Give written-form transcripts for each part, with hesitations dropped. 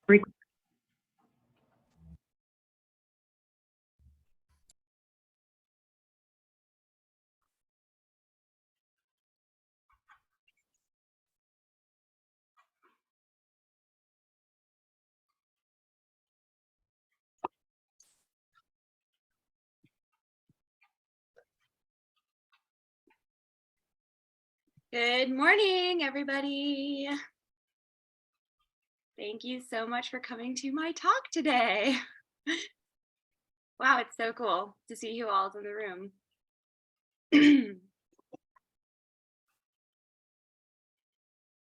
Good morning, everybody. Thank you so much for coming to my talk today. Wow, it's so cool to see you all in the room.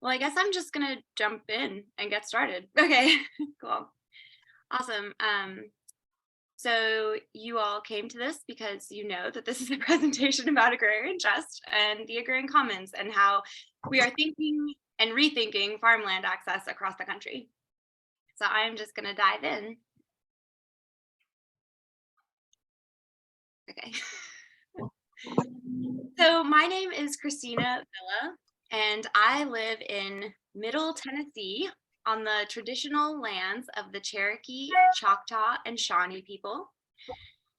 Well, I guess I'm just gonna jump in and get started. Okay, cool. Awesome. So you all came to this because you know that this is a presentation about agrarian trust and the Agrarian Commons and how we are thinking and rethinking farmland access across the country. So I'm just gonna dive in. Okay. So my name is Kristina Villa, and I live in Middle Tennessee on the traditional lands of the Cherokee, Choctaw, and Shawnee people.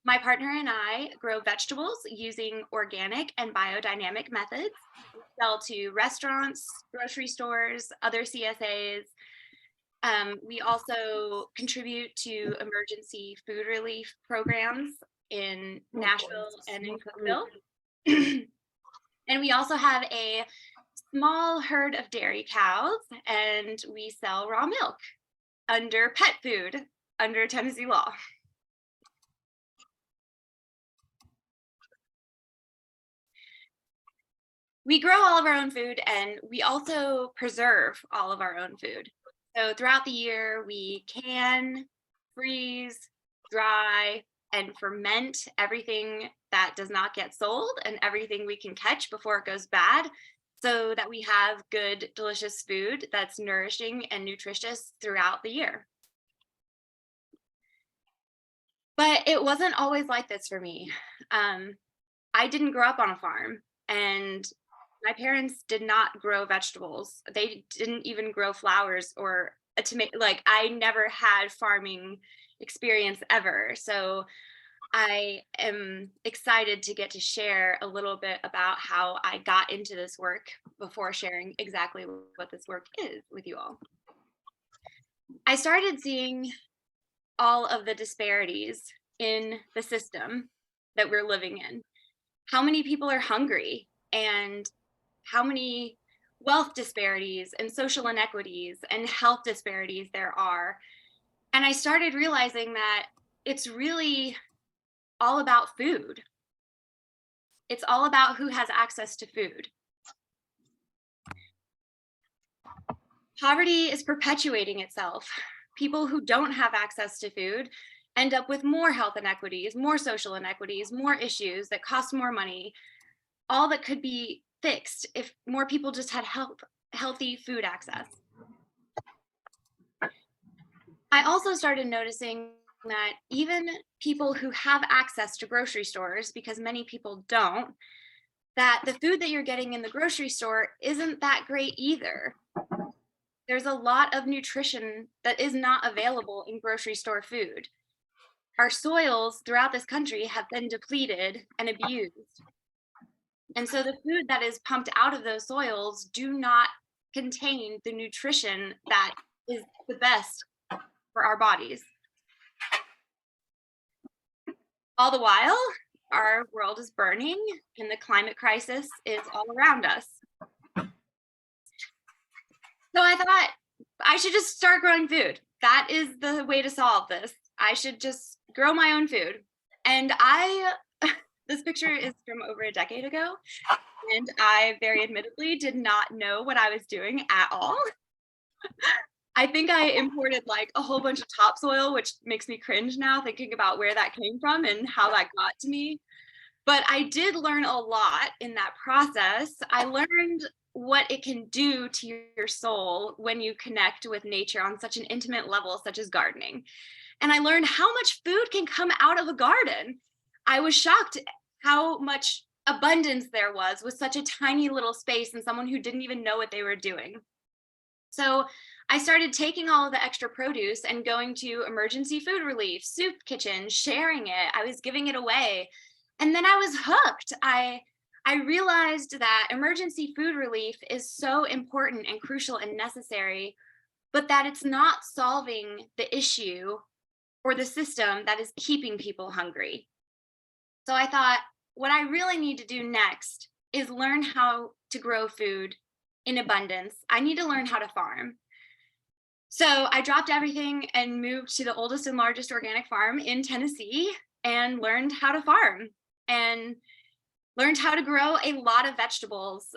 My partner and I grow vegetables using organic and biodynamic methods. We sell to restaurants, grocery stores, other CSAs. We also contribute to emergency food relief programs in Nashville and in Cookeville. And we also have a small herd of dairy cows, and we sell raw milk under pet food under Tennessee law. We grow all of our own food, and we also preserve all of our own food. So throughout the year, we can, freeze, dry, and ferment everything that does not get sold and everything we can catch before it goes bad, so that we have good, delicious food that's nourishing and nutritious throughout the year. But it wasn't always like this for me. I didn't grow up on a farm, and my parents did not grow vegetables. They didn't even grow flowers or a tomato. Like, I never had farming experience ever. So I am excited to get to share a little bit about how I got into this work before sharing exactly what this work is with you all. I started seeing all of the disparities in the system that we're living in. How many people are hungry, and how many wealth disparities and social inequities and health disparities there are. And I started realizing that it's really all about food. It's all about who has access to food. Poverty is perpetuating itself. People who don't have access to food end up with more health inequities, more social inequities, more issues that cost more money, all that could be fixed if more people just had healthy food access. I also started noticing that even people who have access to grocery stores, because many people don't, that the food that you're getting in the grocery store isn't that great either. There's a lot of nutrition that is not available in grocery store food. Our soils throughout this country have been depleted and abused. And so the food that is pumped out of those soils do not contain the nutrition that is the best for our bodies. All the while, our world is burning and the climate crisis is all around us. So I thought I should just start growing food. That is the way to solve this. I should just grow my own food. And this picture is from over a decade ago, and I very admittedly did not know what I was doing at all. I think I imported like a whole bunch of topsoil, which makes me cringe now thinking about where that came from and how that got to me. But I did learn a lot in that process. I learned what it can do to your soul when you connect with nature on such an intimate level, such as gardening. And I learned how much food can come out of a garden. I was shocked how much abundance there was with such a tiny little space and someone who didn't even know what they were doing. So I started taking all of the extra produce and going to emergency food relief, soup kitchens, sharing it. I was giving it away. And then I was hooked. I realized that emergency food relief is so important and crucial and necessary, but that it's not solving the issue or the system that is keeping people hungry. So I thought, what I really need to do next is learn how to grow food in abundance. I need to learn how to farm. So I dropped everything and moved to the oldest and largest organic farm in Tennessee and learned how to farm and learned how to grow a lot of vegetables.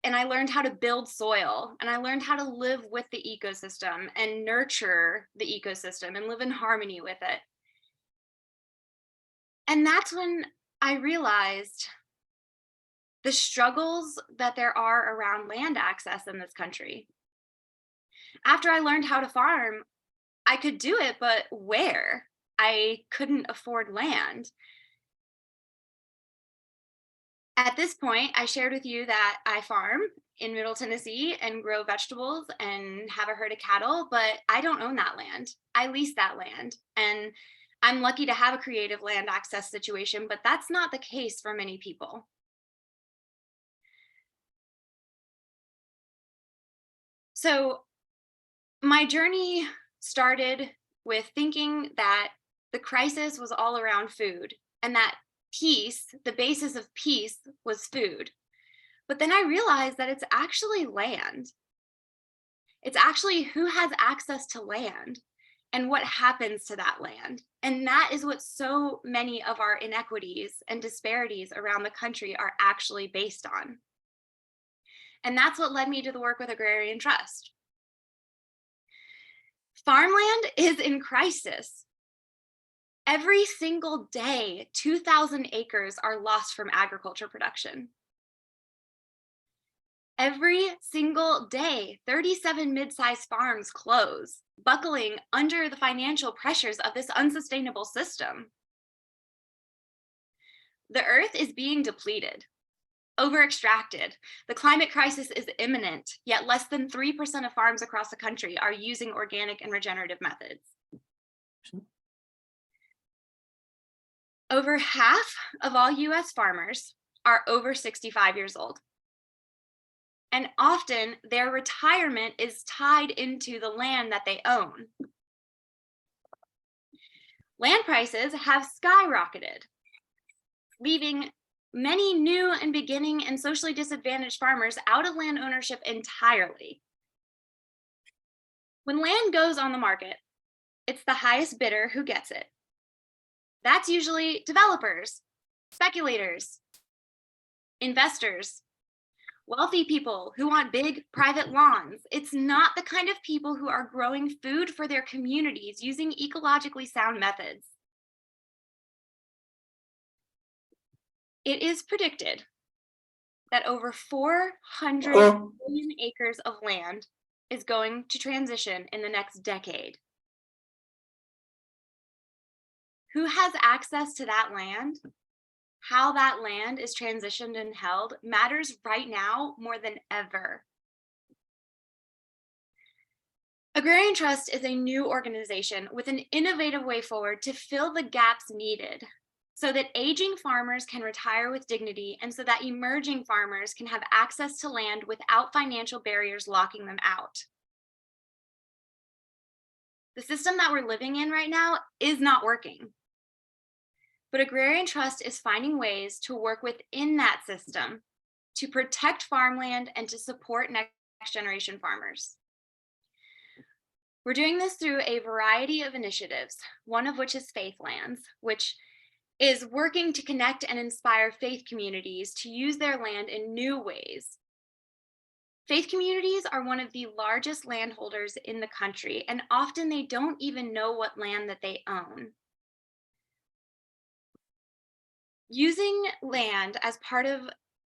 And I learned how to build soil, and I learned how to live with the ecosystem and nurture the ecosystem and live in harmony with it. And that's when I realized the struggles that there are around land access in this country. After I learned how to farm, I could do it, but where? I couldn't afford land. At this point, I shared with you that I farm in Middle Tennessee and grow vegetables and have a herd of cattle, but I don't own that land. I lease that land. And I'm lucky to have a creative land access situation, but that's not the case for many people. So my journey started with thinking that the crisis was all around food and that peace, the basis of peace, was food. But then I realized that it's actually land. It's actually who has access to land and what happens to that land. And that is what so many of our inequities and disparities around the country are actually based on. And that's what led me to the work with Agrarian Trust. Farmland is in crisis. Every single day, 2,000 acres are lost from agriculture production. Every single day, 37 mid-sized farms close, buckling under the financial pressures of this unsustainable system. The earth is being depleted, over-extracted. The climate crisis is imminent, yet less than 3% of farms across the country are using organic and regenerative methods. Over half of all US farmers are over 65 years old. And often their retirement is tied into the land that they own. Land prices have skyrocketed, leaving many new and beginning and socially disadvantaged farmers out of land ownership entirely. When land goes on the market, it's the highest bidder who gets it. That's usually developers, speculators, investors, wealthy people who want big private lawns. It's not the kind of people who are growing food for their communities using ecologically sound methods. It is predicted that over 400 million acres of land is going to transition in the next decade. Who has access to that land? How that land is transitioned and held matters right now more than ever. Agrarian Trust is a new organization with an innovative way forward to fill the gaps needed so that aging farmers can retire with dignity and so that emerging farmers can have access to land without financial barriers locking them out. The system that we're living in right now is not working. But Agrarian Trust is finding ways to work within that system to protect farmland and to support next generation farmers. We're doing this through a variety of initiatives, one of which is Faithlands, which is working to connect and inspire faith communities to use their land in new ways. Faith communities are one of the largest landholders in the country, and often they don't even know what land that they own. Using land as part of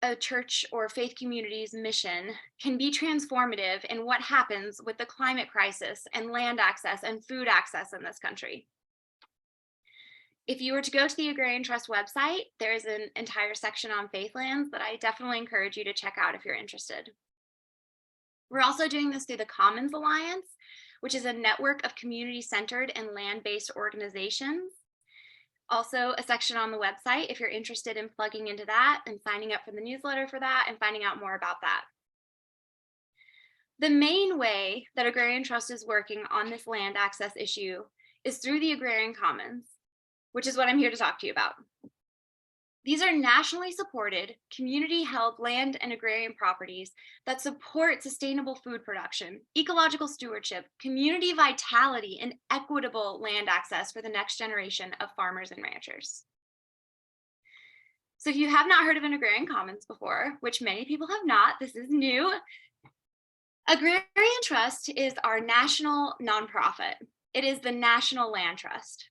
a church or faith community's mission can be transformative in what happens with the climate crisis and land access and food access in this country. If you were to go to the Agrarian Trust website, there is an entire section on Faithlands that I definitely encourage you to check out if you're interested. We're also doing this through the Commons Alliance, which is a network of community-centered and land-based organizations. Also a section on the website if you're interested in plugging into that and signing up for the newsletter for that and finding out more about that. The main way that Agrarian Trust is working on this land access issue is through the Agrarian Commons, which is what I'm here to talk to you about. These are nationally supported, community-held land and agrarian properties that support sustainable food production, ecological stewardship, community vitality, and equitable land access for the next generation of farmers and ranchers. So if you have not heard of an Agrarian Commons before, which many people have not, this is new. Agrarian Trust is our national nonprofit. It is the National Land Trust.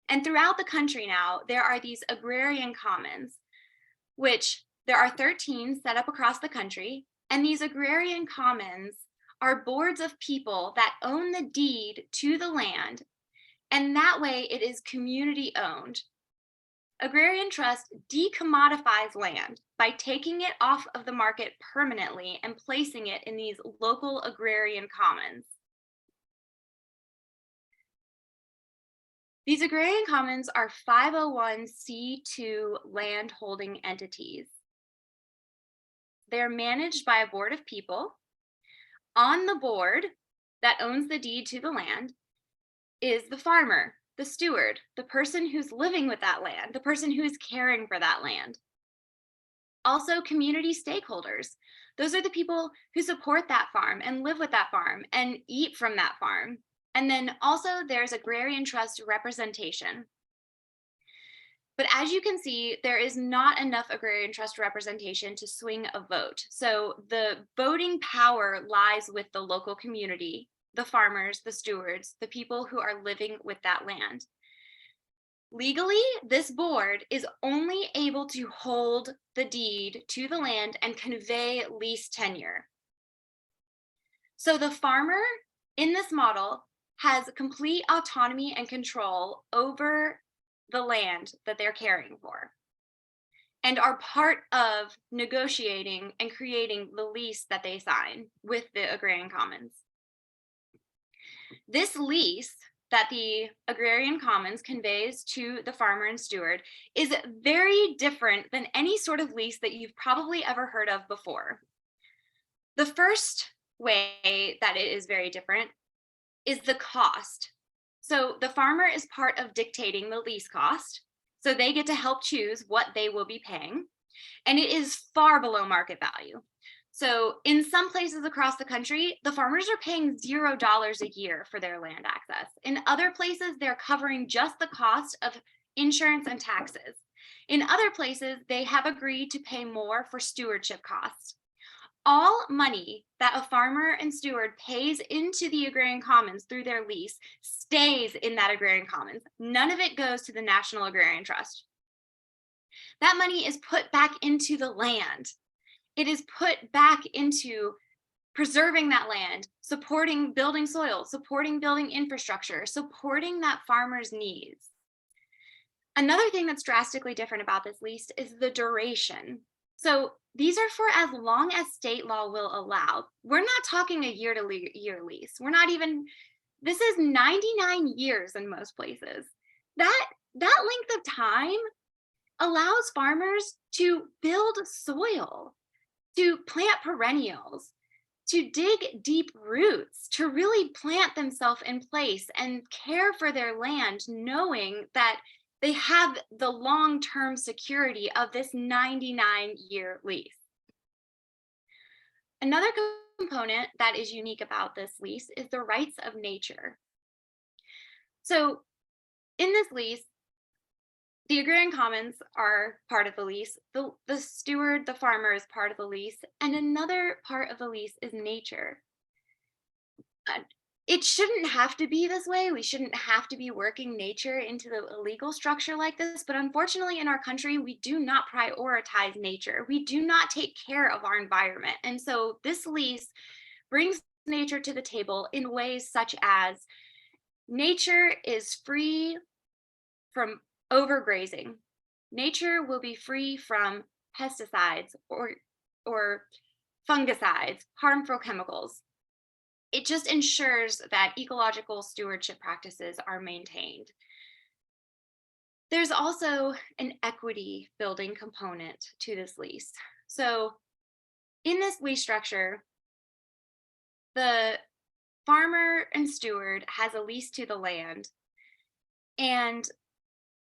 And throughout the country now, there are these Agrarian Commons, which there are 13 set up across the country. And these Agrarian Commons are boards of people that own the deed to the land. And that way it is community owned. Agrarian Trust decommodifies land by taking it off of the market permanently and placing it in these local Agrarian Commons. These Agrarian Commons are 501c2 land holding entities. They're managed by a board of people. On the board that owns the deed to the land is the farmer, the steward, the person who's living with that land, the person who's caring for that land. Also, community stakeholders. Those are the people who support that farm and live with that farm and eat from that farm. And then also there's Agrarian Trust representation. But as you can see, there is not enough Agrarian Trust representation to swing a vote. So the voting power lies with the local community, the farmers, the stewards, the people who are living with that land. Legally, this board is only able to hold the deed to the land and convey lease tenure. So the farmer in this model has complete autonomy and control over the land that they're caring for and are part of negotiating and creating the lease that they sign with the Agrarian Commons. This lease that the Agrarian Commons conveys to the farmer and steward is very different than any sort of lease that you've probably ever heard of before. The first way that it is very different is the cost. So the farmer is part of dictating the lease cost. So they get to help choose what they will be paying. And it is far below market value. So in some places across the country, the farmers are paying $0 a year for their land access. In other places, they're covering just the cost of insurance and taxes. In other places, they have agreed to pay more for stewardship costs. All money that a farmer and steward pays into the Agrarian Commons through their lease stays in that Agrarian Commons. None of it goes to the National Agrarian Trust. That money is put back into the land. It is put back into preserving that land, supporting building soil, supporting building infrastructure, supporting that farmer's needs. Another thing that's drastically different about this lease is the duration. So these are for as long as state law will allow. We're not talking a year-to-year lease. This is 99 years in most places. That length of time allows farmers to build soil, to plant perennials, to dig deep roots, to really plant themselves in place and care for their land, knowing that they have the long-term security of this 99-year lease. Another component that is unique about this lease is the rights of nature. So in this lease, the Agrarian Commons are part of the lease, the steward, the farmer is part of the lease, and another part of the lease is nature. It shouldn't have to be this way. We shouldn't have to be working nature into the legal structure like this, but unfortunately in our country, we do not prioritize nature. We do not take care of our environment. And so this lease brings nature to the table in ways such as nature is free from overgrazing. Nature will be free from pesticides or fungicides, harmful chemicals. It just ensures that ecological stewardship practices are maintained. There's also an equity building component to this lease. So in this lease structure, the farmer and steward has a lease to the land, and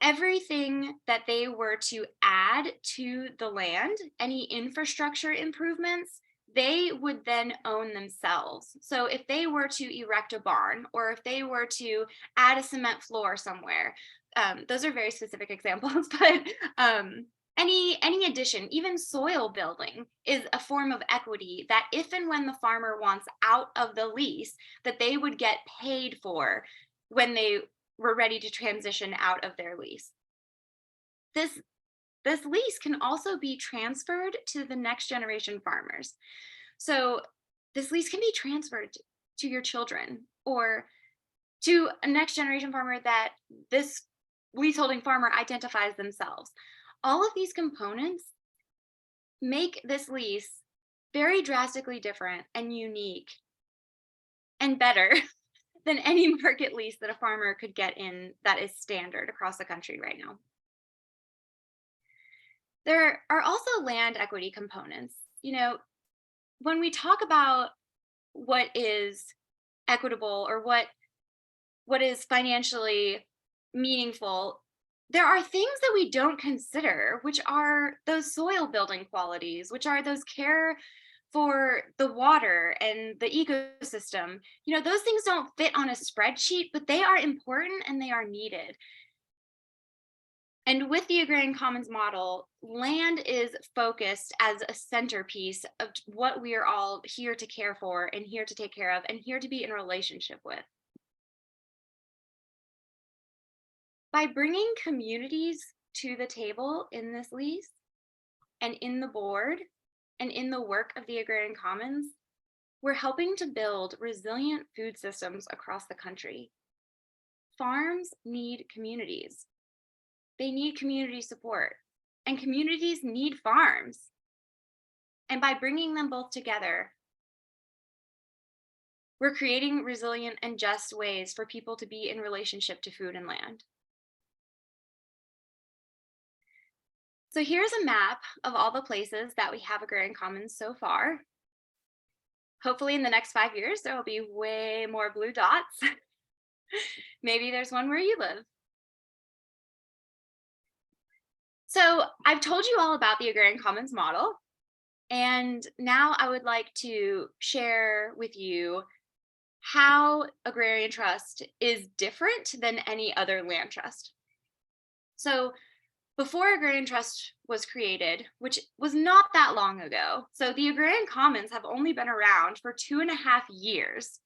everything that they were to add to the land, any infrastructure improvements, they would then own themselves. So if they were to erect a barn, or if they were to add a cement floor somewhere, those are very specific examples, but any addition, even soil building, is a form of equity that if and when the farmer wants out of the lease, that they would get paid for when they were ready to transition out of their lease. This lease can also be transferred to the next generation farmers. So this lease can be transferred to your children, or to a next generation farmer that this leaseholding farmer identifies themselves. All of these components make this lease very drastically different and unique and better than any market lease that a farmer could get in that is standard across the country right now. There are also land equity components. You know, when we talk about what is equitable, or what is financially meaningful, there are things that we don't consider, which are those soil building qualities, which are those care for the water and the ecosystem. You know, those things don't fit on a spreadsheet, but they are important and they are needed. And with the Agrarian Commons model, land is focused as a centerpiece of what we are all here to care for and here to take care of and here to be in relationship with. By bringing communities to the table in this lease, and in the board, and in the work of the Agrarian Commons, we're helping to build resilient food systems across the country. Farms need communities. They need community support, and communities need farms. And by bringing them both together, we're creating resilient and just ways for people to be in relationship to food and land. So here's a map of all the places that we have Agrarian Commons so far. Hopefully in the next 5 years, there will be way more blue dots. Maybe there's one where you live. So I've told you all about the Agrarian Commons model, and now I would like to share with you how Agrarian Trust is different than any other land trust. So before Agrarian Trust was created, which was not that long ago, so the Agrarian Commons have only been around for 2.5 years,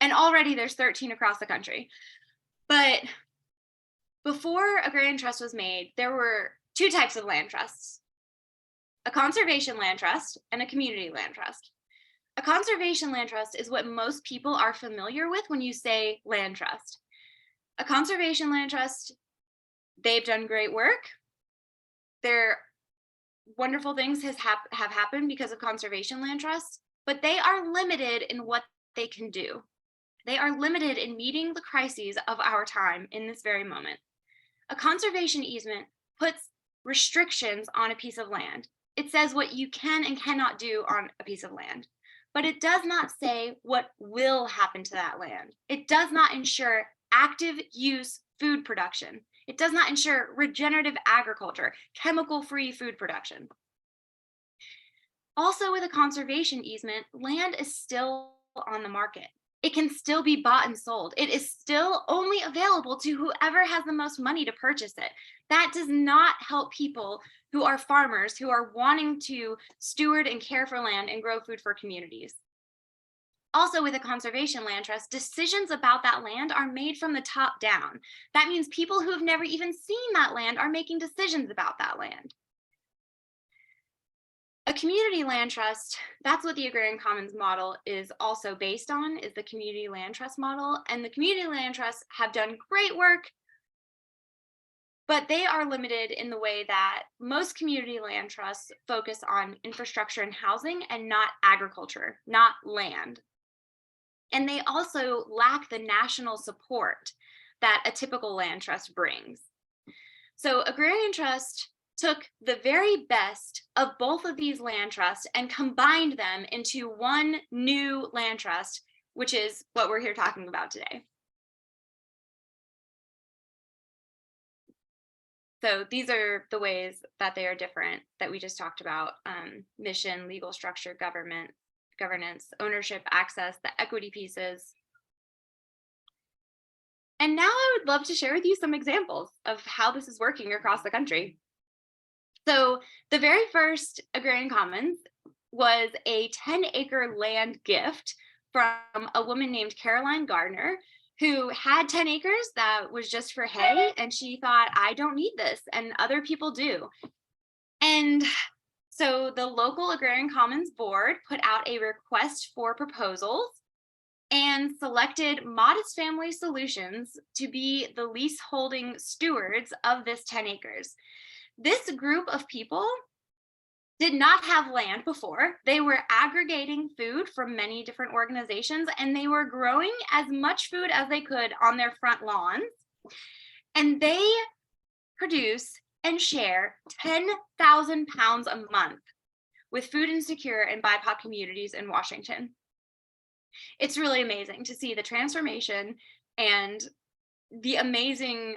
and already there's 13 across the country. But before Agrarian Trust was made, there were two types of land trusts: a conservation land trust and a community land trust. A conservation land trust is what most people are familiar with when you say land trust. A conservation land trust, they've done great work. There wonderful things have happened because of conservation land trusts, but they are limited in what they can do. They are limited in meeting the crises of our time in this very moment. A conservation easement puts restrictions on a piece of land. It says what you can and cannot do on a piece of land, but it does not say what will happen to that land. It does not ensure active use food production. It does not ensure regenerative agriculture, chemical-free food production. Also, with a conservation easement, land is still on the market. It can still be bought and sold. It is still only available to whoever has the most money to purchase it. That does not help people who are farmers, who are wanting to steward and care for land and grow food for communities. Also, with a conservation land trust, decisions about that land are made from the top down. That means people who have never even seen that land are making decisions about that land. A community land trust, that's what the Agrarian Commons model is also based on, is the community land trust model. And the community land trusts have done great work, but they are limited in the way that most community land trusts focus on infrastructure and housing and not agriculture, not land. And they also lack the national support that a typical land trust brings. So Agrarian Trust took the very best of both of these land trusts and combined them into one new land trust, which is what we're here talking about today. So these are the ways that they are different that we just talked about: mission, legal structure, governance, ownership, access, the equity pieces. And now I would love to share with you some examples of how this is working across the country. So the very first Agrarian Commons was a 10-acre land gift from a woman named Caroline Gardner, who had 10 acres that was just for hay. And she thought, I don't need this, and other people do. And so the local Agrarian Commons board put out a request for proposals and selected Modest Family Solutions to be the leaseholding stewards of this 10 acres. This group of people did not have land before. They were aggregating food from many different organizations, and they were growing as much food as they could on their front lawns. And they produce and share 10,000 pounds a month with food insecure and BIPOC communities in Washington. It's really amazing to see the transformation and the amazing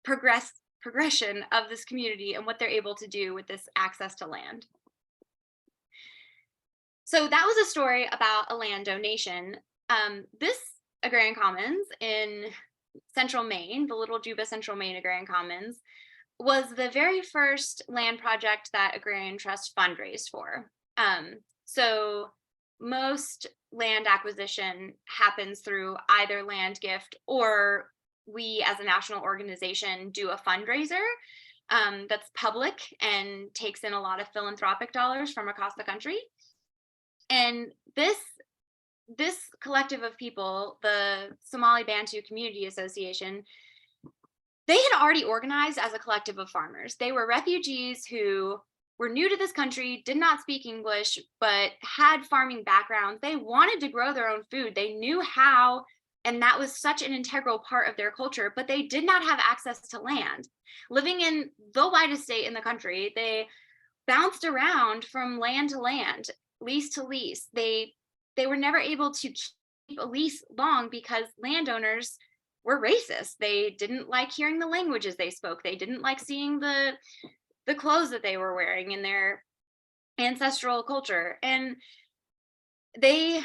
progression of this community and what they're able to do with this access to land. So that was a story about a land donation. This Agrarian Commons in Central Maine, the Little Juba Central Maine Agrarian Commons, was the very first land project that Agrarian Trust fundraised for. So most land acquisition happens through either land gift, or we as a national organization do a fundraiser that's public and takes in a lot of philanthropic dollars from across the country. And this collective of people, the Somali Bantu Community Association, they had already organized as a collective of farmers. They were refugees who were new to this country, did not speak English, but had farming backgrounds. They wanted to grow their own food. They knew how, and that was such an integral part of their culture, but they did not have access to land. Living in the widest state in the country, they bounced around from land to land, lease to lease. They were never able to keep a lease long because landowners were racist. They didn't like hearing the languages they spoke. They didn't like seeing the clothes that they were wearing in their ancestral culture. And they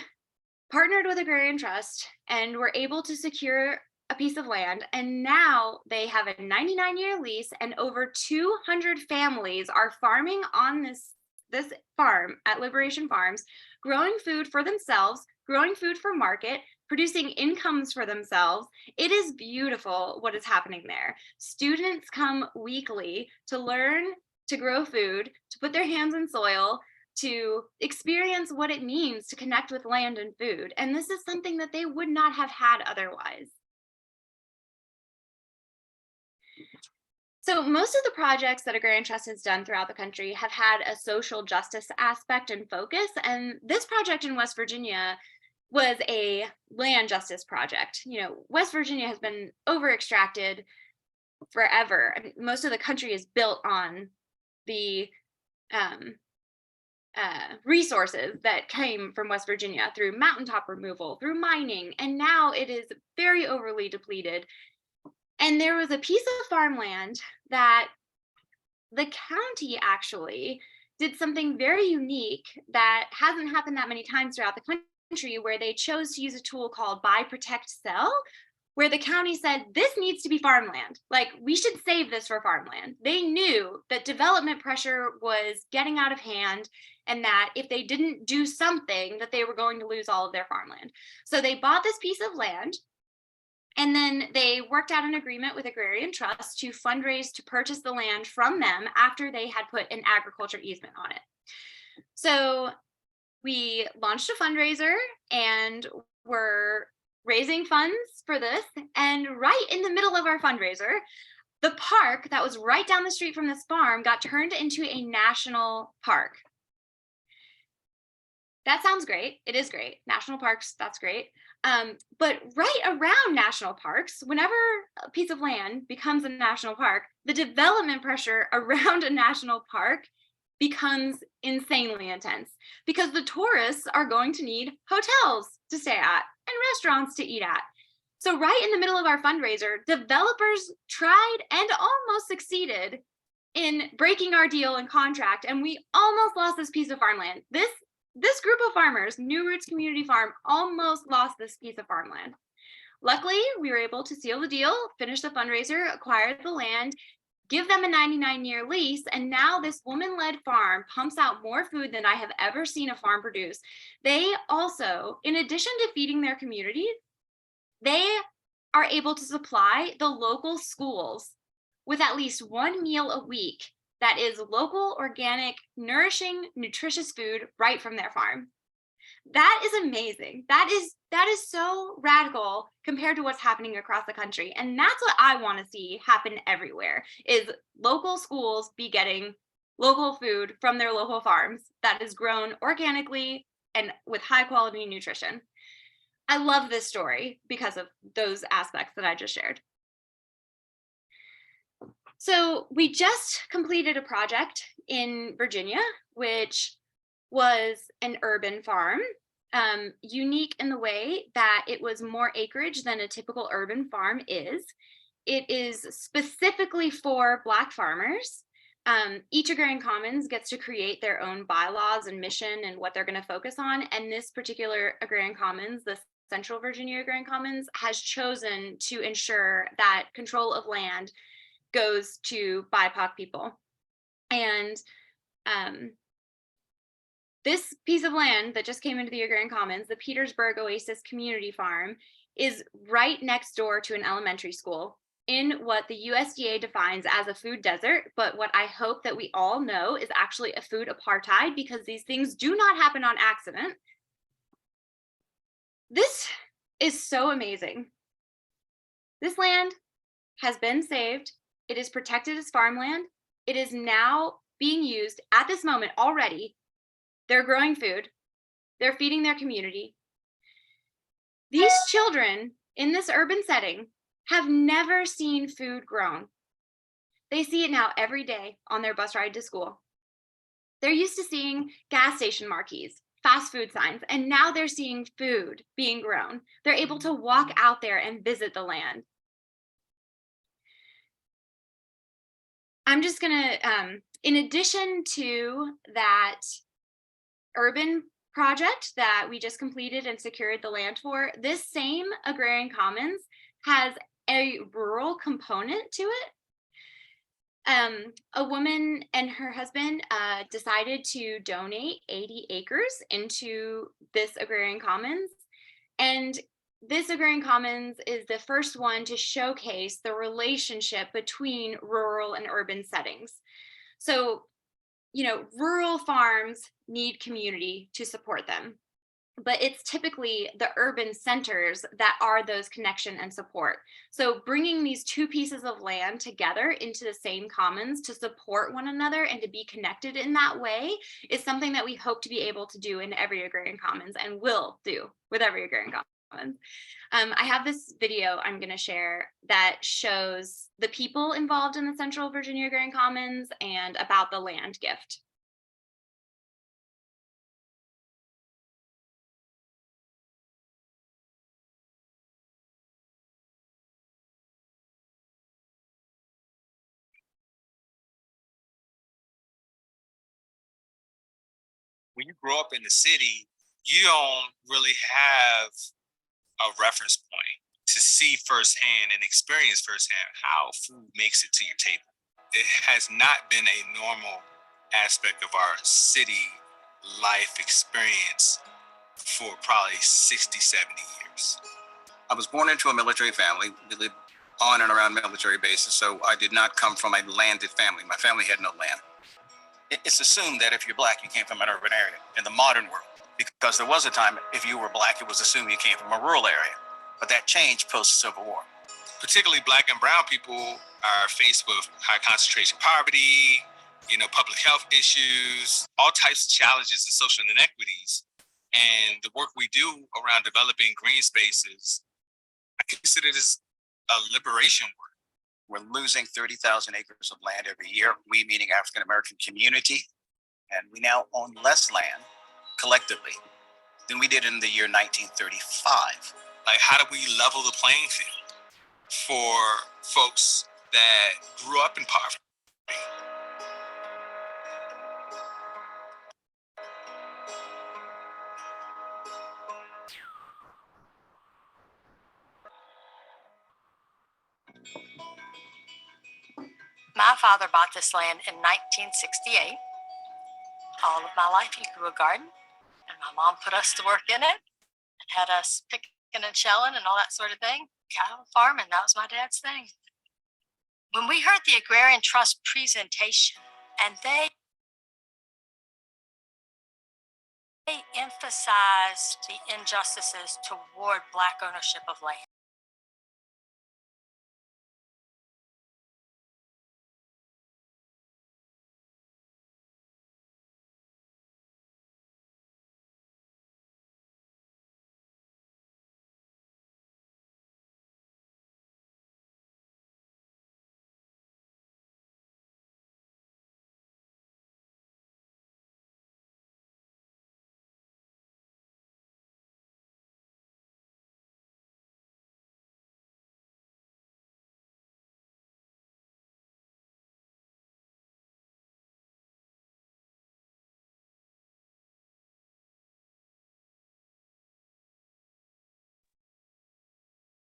partnered with Agrarian Trust and were able to secure a piece of land. And now they have a 99-year lease, and over 200 families are farming on this farm at Liberation Farms, growing food for themselves, growing food for market, producing incomes for themselves. It is beautiful what is happening there. Students come weekly to learn to grow food, to put their hands in soil, to experience what it means to connect with land and food. And this is something that they would not have had otherwise. So most of the projects that Agrarian Trust has done throughout the country have had a social justice aspect and focus. And this project in West Virginia was a land justice project. You know, West Virginia has been over-extracted forever. I mean, most of the country is built on the resources that came from West Virginia through mountaintop removal, through mining, and now it is very overly depleted. And there was a piece of farmland that the county actually did something very unique that hasn't happened that many times throughout the country, where they chose to use a tool called buy, protect, sell, where the county said, this needs to be farmland. Like, we should save this for farmland. They knew that development pressure was getting out of hand, and that if they didn't do something, that they were going to lose all of their farmland. So they bought this piece of land, and then they worked out an agreement with Agrarian Trust to fundraise to purchase the land from them after they had put an agriculture easement on it. So we launched a fundraiser and were raising funds for this. And right in the middle of our fundraiser, The park that was right down the street from this farm got turned into a national park. That sounds great. It is great. National parks, that's great. But right around national parks, whenever a piece of land becomes a national park, the development pressure around a national park becomes insanely intense because the tourists are going to need hotels to stay at and restaurants to eat at. So right in the middle of our fundraiser, developers tried and almost succeeded in breaking our deal and contract, and we almost lost this piece of farmland. This group of farmers, New Roots Community Farm, almost lost this piece of farmland. Luckily, we were able to seal the deal, finish the fundraiser, acquire the land, give them a 99-year lease, and now this woman-led farm pumps out more food than I have ever seen a farm produce. They also, in addition to feeding their community, they are able to supply the local schools with at least one meal a week that is local, organic, nourishing, nutritious food right from their farm. That is amazing. That is so radical compared to what's happening across the country. And that's what I want to see happen everywhere, is local schools be getting local food from their local farms that is grown organically and with high quality nutrition. I love this story because of those aspects that I just shared. So we just completed a project in Virginia, which was an urban farm, unique in the way that it was more acreage than a typical urban farm is. It is specifically for Black farmers. Each Agrarian Commons gets to create their own bylaws and mission and what they're going to focus on. And this particular Agrarian Commons, the Central Virginia Agrarian Commons, has chosen to ensure that control of land goes to BIPOC people. And this piece of land that just came into the Agrarian Commons, the Petersburg Oasis Community Farm, is right next door to an elementary school in what the USDA defines as a food desert, but what I hope that we all know is actually a food apartheid, because these things do not happen on accident. This is so amazing. This land has been saved. It is protected as farmland. It is now being used at this moment already. They're growing food. They're feeding their community. These children in this urban setting have never seen food grown. They see it now every day on their bus ride to school. They're used to seeing gas station marquees, fast food signs, and now they're seeing food being grown. They're able to walk out there and visit the land. I'm just gonna, in addition to that urban project that we just completed and secured the land for, this same Agrarian Commons has a rural component to it. A woman and her husband decided to donate 80 acres into this Agrarian Commons. And this Agrarian Commons is the first one to showcase the relationship between rural and urban settings. So, you know, rural farms need community to support them, but it's typically the urban centers that are those connection and support. So bringing these two pieces of land together into the same commons to support one another and to be connected in that way is something that we hope to be able to do in every Agrarian Commons, and will do with every Agrarian Commons. I have this video I'm going to share that shows the people involved in the Central Virginia Agrarian Commons and about the land gift. When you grow up in the city, you don't really have a reference point to see firsthand and experience firsthand how food makes it to your table. It has not been a normal aspect of our city life experience for probably 60, 70 years. I was born into a military family. We lived on and around military bases, so I did not come from a landed family. My family had no land. It's assumed that if you're Black, you came from an urban area in the modern world, because there was a time if you were Black, it was assumed you came from a rural area. But that changed post-Civil War. particularly Black and brown people are faced with high concentration poverty, public health issues, all types of challenges and social inequities. And the work we do around developing green spaces, I consider this a liberation work. We're losing 30,000 acres of land every year, we meaning African American community, and we now own less land collectively than we did in the year 1935. Like, how do we level the playing field for folks that grew up in poverty? My father bought this land in 1968. All of my life, he grew a garden, and my mom put us to work in it and had us picking and shelling and all that sort of thing. Cattle farming, that was my dad's thing. When we heard the Agrarian Trust presentation, and they emphasized the injustices toward Black ownership of land.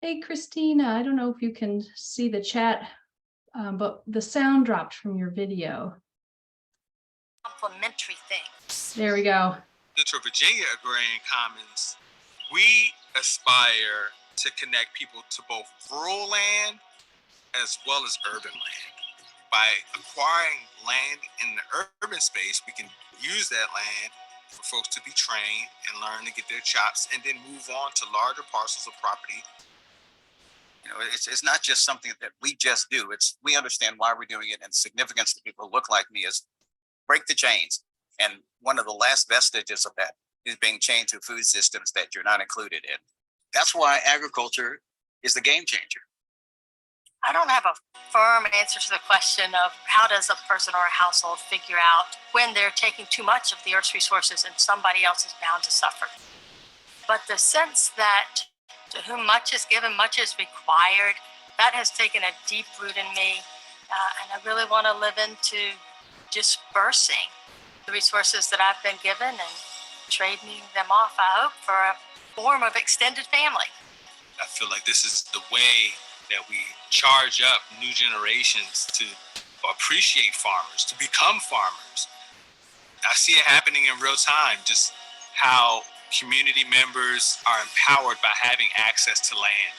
Hey, Kristina, I don't know if you can see the chat, but the sound dropped from your video. Complementary things. There we go. The Virginia Agrarian Commons, we aspire to connect people to both rural land as well as urban land. By acquiring land in the urban space, we can use that land for folks to be trained and learn to get their chops and then move on to larger parcels of property. It's not just something that we just do. We understand why we're doing it, and significance to people who look like me is break the chains. And one of the last vestiges of that is being chained to food systems that you're not included in. That's why agriculture is the game changer. I don't have a firm answer to the question of how does a person or a household figure out when they're taking too much of the Earth's resources and somebody else is bound to suffer. But the sense that to whom much is given, much is required, that has taken a deep root in me. And I really want to live into dispersing the resources that I've been given and trading them off, I hope, for a form of extended family. I feel like this is the way that we charge up new generations to appreciate farmers, to become farmers. I see it happening in real time, just how community members are empowered by having access to land.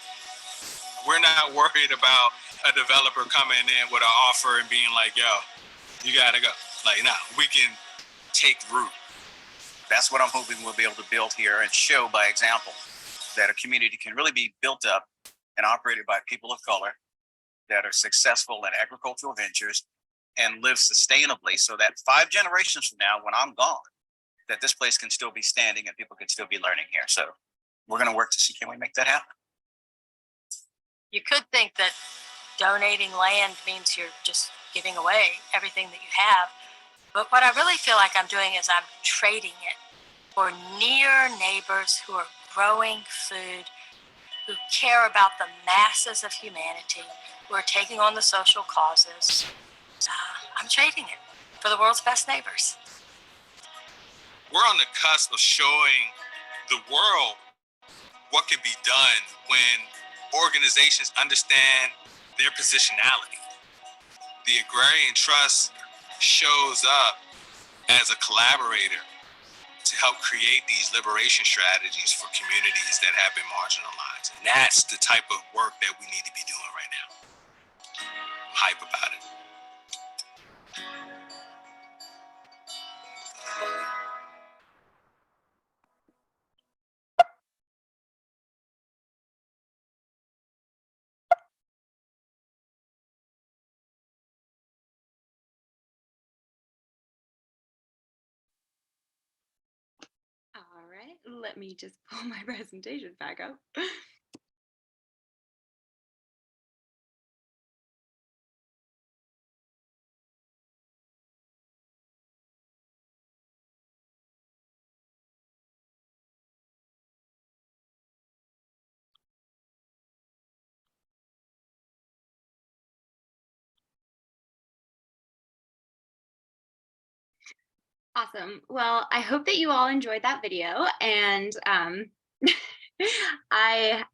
We're not worried about a developer coming in with an offer and being like, yo, you gotta go. Like, no, we can take root. That's what I'm hoping we'll be able to build here and show by example that a community can really be built up and operated by people of color that are successful in agricultural ventures and live sustainably, so that 5 generations from now, when I'm gone, that this place can still be standing and people can still be learning here. So we're going to work to see, can we make that happen? You could think that donating land means you're just giving away everything that you have. But what I really feel like I'm doing is I'm trading it for near neighbors who are growing food, who care about the masses of humanity, who are taking on the social causes. I'm trading it for the world's best neighbors. We're on the cusp of showing the world what can be done when organizations understand their positionality. The Agrarian Trust shows up as a collaborator to help create these liberation strategies for communities that have been marginalized. And that's the type of work that we need to be doing right now. I'm hype about it. right, let me just pull my presentation back up. Awesome. Well, I hope that you all enjoyed that video, and I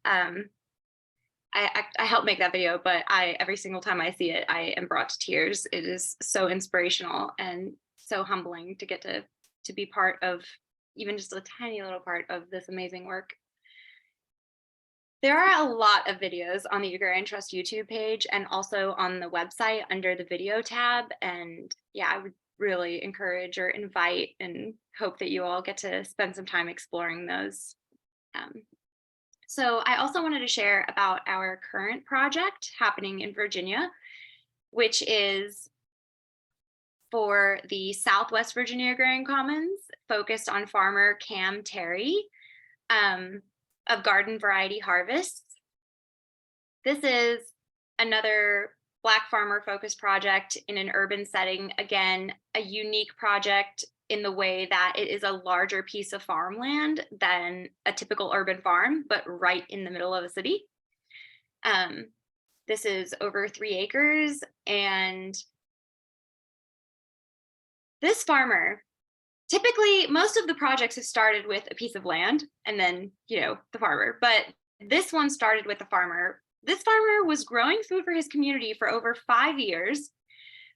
I helped make that video, but every single time I see it, I am brought to tears. It is so inspirational and so humbling to get to be part of even just a tiny little part of this amazing work. There are a lot of videos on the Agrarian Trust YouTube page and also on the website under the video tab. And yeah, I would really encourage or invite and hope that you all get to spend some time exploring those. So I also wanted to share about our current project happening in Virginia, which is for the Southwest Virginia Agrarian Commons, focused on farmer Cam Terry of garden variety harvests. This is another Black farmer focused project in an urban setting. Again, a unique project in the way that it is a larger piece of farmland than a typical urban farm, but right in the middle of a city. This is over 3 acres, and this farmer, typically most of the projects have started with a piece of land and then, the farmer, but this one started with the farmer. This farmer was growing food for his community for over 5 years,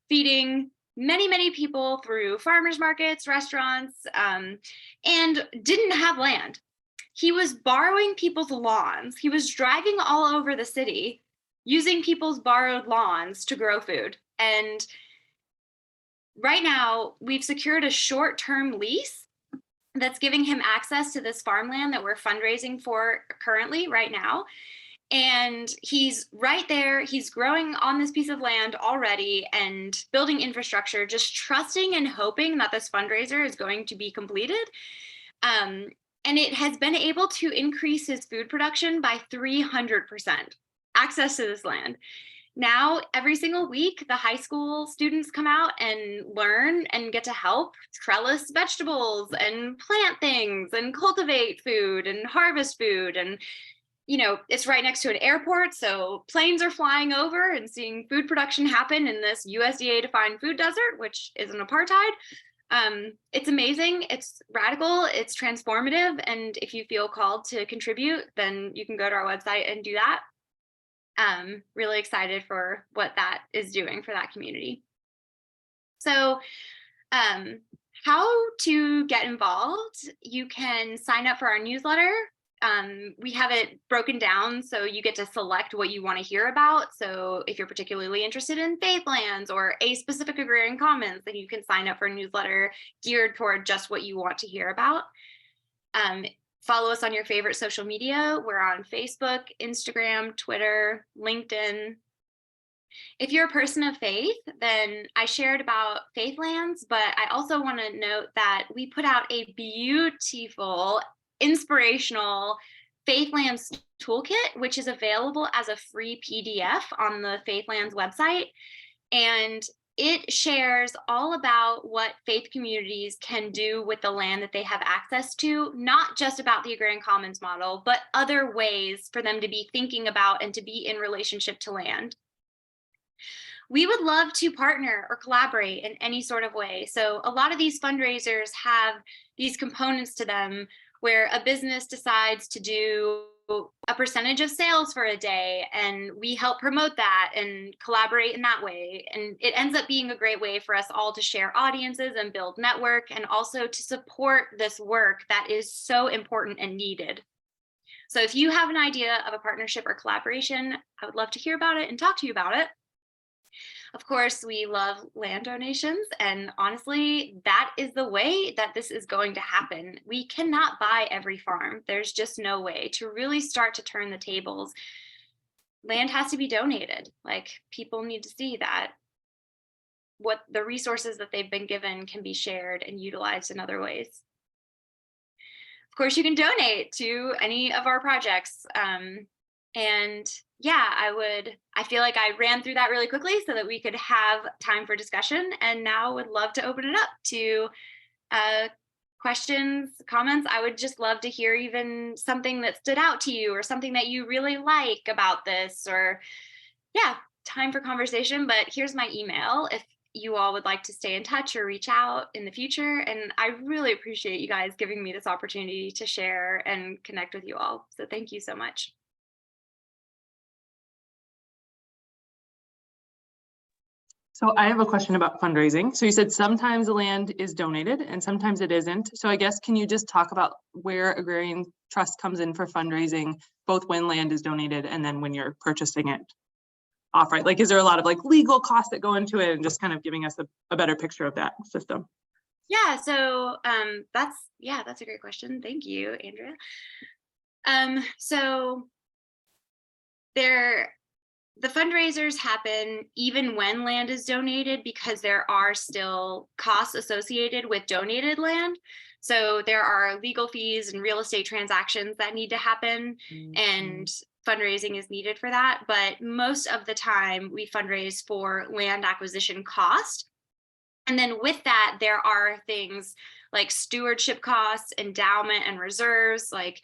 feeding many, many people through farmers markets, restaurants, and didn't have land. He was borrowing people's lawns. He was driving all over the city using people's borrowed lawns to grow food. And right now, we've secured a short-term lease that's giving him access to this farmland that we're fundraising for currently right now. And he's right there, he's growing on this piece of land already and building infrastructure, just trusting and hoping that this fundraiser is going to be completed. And it has been able to increase his food production by 300%, access to this land. Now, every single week, the high school students come out and learn and get to help trellis vegetables and plant things and cultivate food and harvest food. And it's right next to an airport, so planes are flying over and seeing food production happen in this USDA-defined food desert, which is an apartheid. It's amazing, it's radical, it's transformative, and if you feel called to contribute, then you can go to our website and do that. Really excited for what that is doing for that community. So, how to get involved? You can sign up for our newsletter. We have it broken down so you get to select what you want to hear about. So if you're particularly interested in Faithlands or a specific Agrarian Commons, then you can sign up for a newsletter geared toward just what you want to hear about. Follow us on your favorite social media. We're on Facebook, Instagram, Twitter, LinkedIn. If you're a person of faith, then I shared about Faithlands, but I also want to note that we put out a beautiful, inspirational Faithlands toolkit, which is available as a free PDF on the Faithlands website. And it shares all about what faith communities can do with the land that they have access to, not just about the Agrarian Commons model, but other ways for them to be thinking about and to be in relationship to land. We would love to partner or collaborate in any sort of way. So a lot of these fundraisers have these components to them where a business decides to do a percentage of sales for a day, and we help promote that and collaborate in that way. And it ends up being a great way for us all to share audiences and build network, and also to support this work that is so important and needed. So if you have an idea of a partnership or collaboration, I would love to hear about it and talk to you about it. Of course, we love land donations, and honestly, that is the way that this is going to happen. We cannot buy every farm. There's just no way. To really start to turn the tables, land has to be donated. Like, people need to see that what the resources that they've been given can be shared and utilized in other ways. course, you can donate to any of our projects. And yeah, I feel like I ran through that really quickly so that we could have time for discussion, and now would love to open it up to questions, comments. I would just love to hear even something that stood out to you or something that you really like about this, or yeah, time for conversation. But here's my email if you all would like to stay in touch or reach out in the future. And I really appreciate you guys giving me this opportunity to share and connect with you all. So thank you so much. So I have a question about fundraising. So you said sometimes the land is donated and sometimes it isn't. So I guess, can you just talk about where Agrarian Trust comes in for fundraising, both when land is donated and then when you're purchasing it outright? Like, is there a lot of like legal costs that go into it, and just kind of giving us a better picture of that system? Yeah, so that's a great question. Thank you, Andrea. So the fundraisers happen even when land is donated, because there are still costs associated with donated land. So there are legal fees and real estate transactions that need to happen, and fundraising is needed for that. But most of the time we fundraise for land acquisition cost. And then with that, there are things like stewardship costs, endowment, and reserves. Like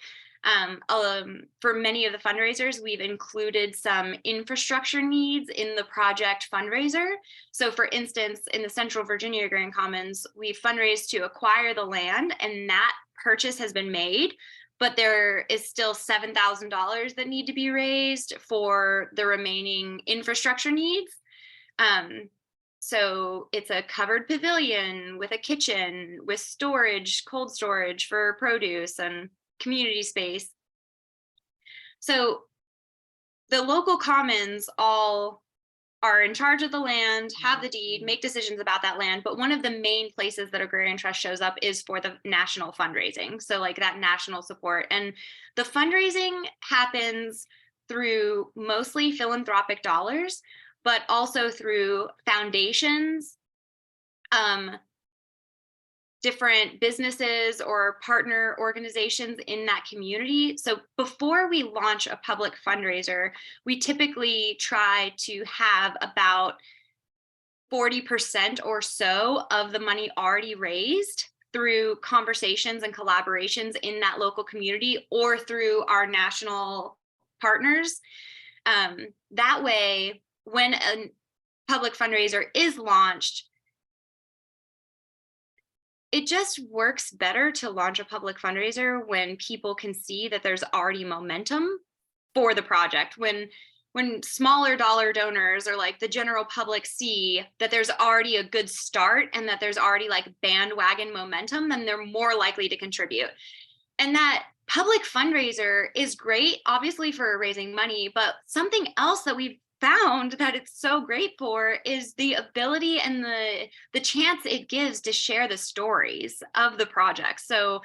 for many of the fundraisers, we've included some infrastructure needs in the project fundraiser. So for instance, in the Central Virginia Agrarian Commons, we fundraised to acquire the land, and that purchase has been made, but there is still $7,000 that need to be raised for the remaining infrastructure needs. So it's a covered pavilion with a kitchen, with storage, cold storage for produce, and community space. So the local commons all are in charge of the land, have the deed, make decisions about that land. But one of the main places that Agrarian Trust shows up is for the national fundraising. So like that national support. And the fundraising happens through mostly philanthropic dollars, but also through foundations, different businesses or partner organizations in that community. So before we launch a public fundraiser, we typically try to have about 40% or so of the money already raised through conversations and collaborations in that local community or through our national partners. That way, when a public fundraiser is launched, it just works better to launch a public fundraiser when people can see that there's already momentum for the project. When smaller dollar donors or like the general public see that there's already a good start and that there's already like bandwagon momentum, then they're more likely to contribute. And that public fundraiser is great, obviously, for raising money, but something else that we've found that it's so great for is the ability and the chance it gives to share the stories of the project. So,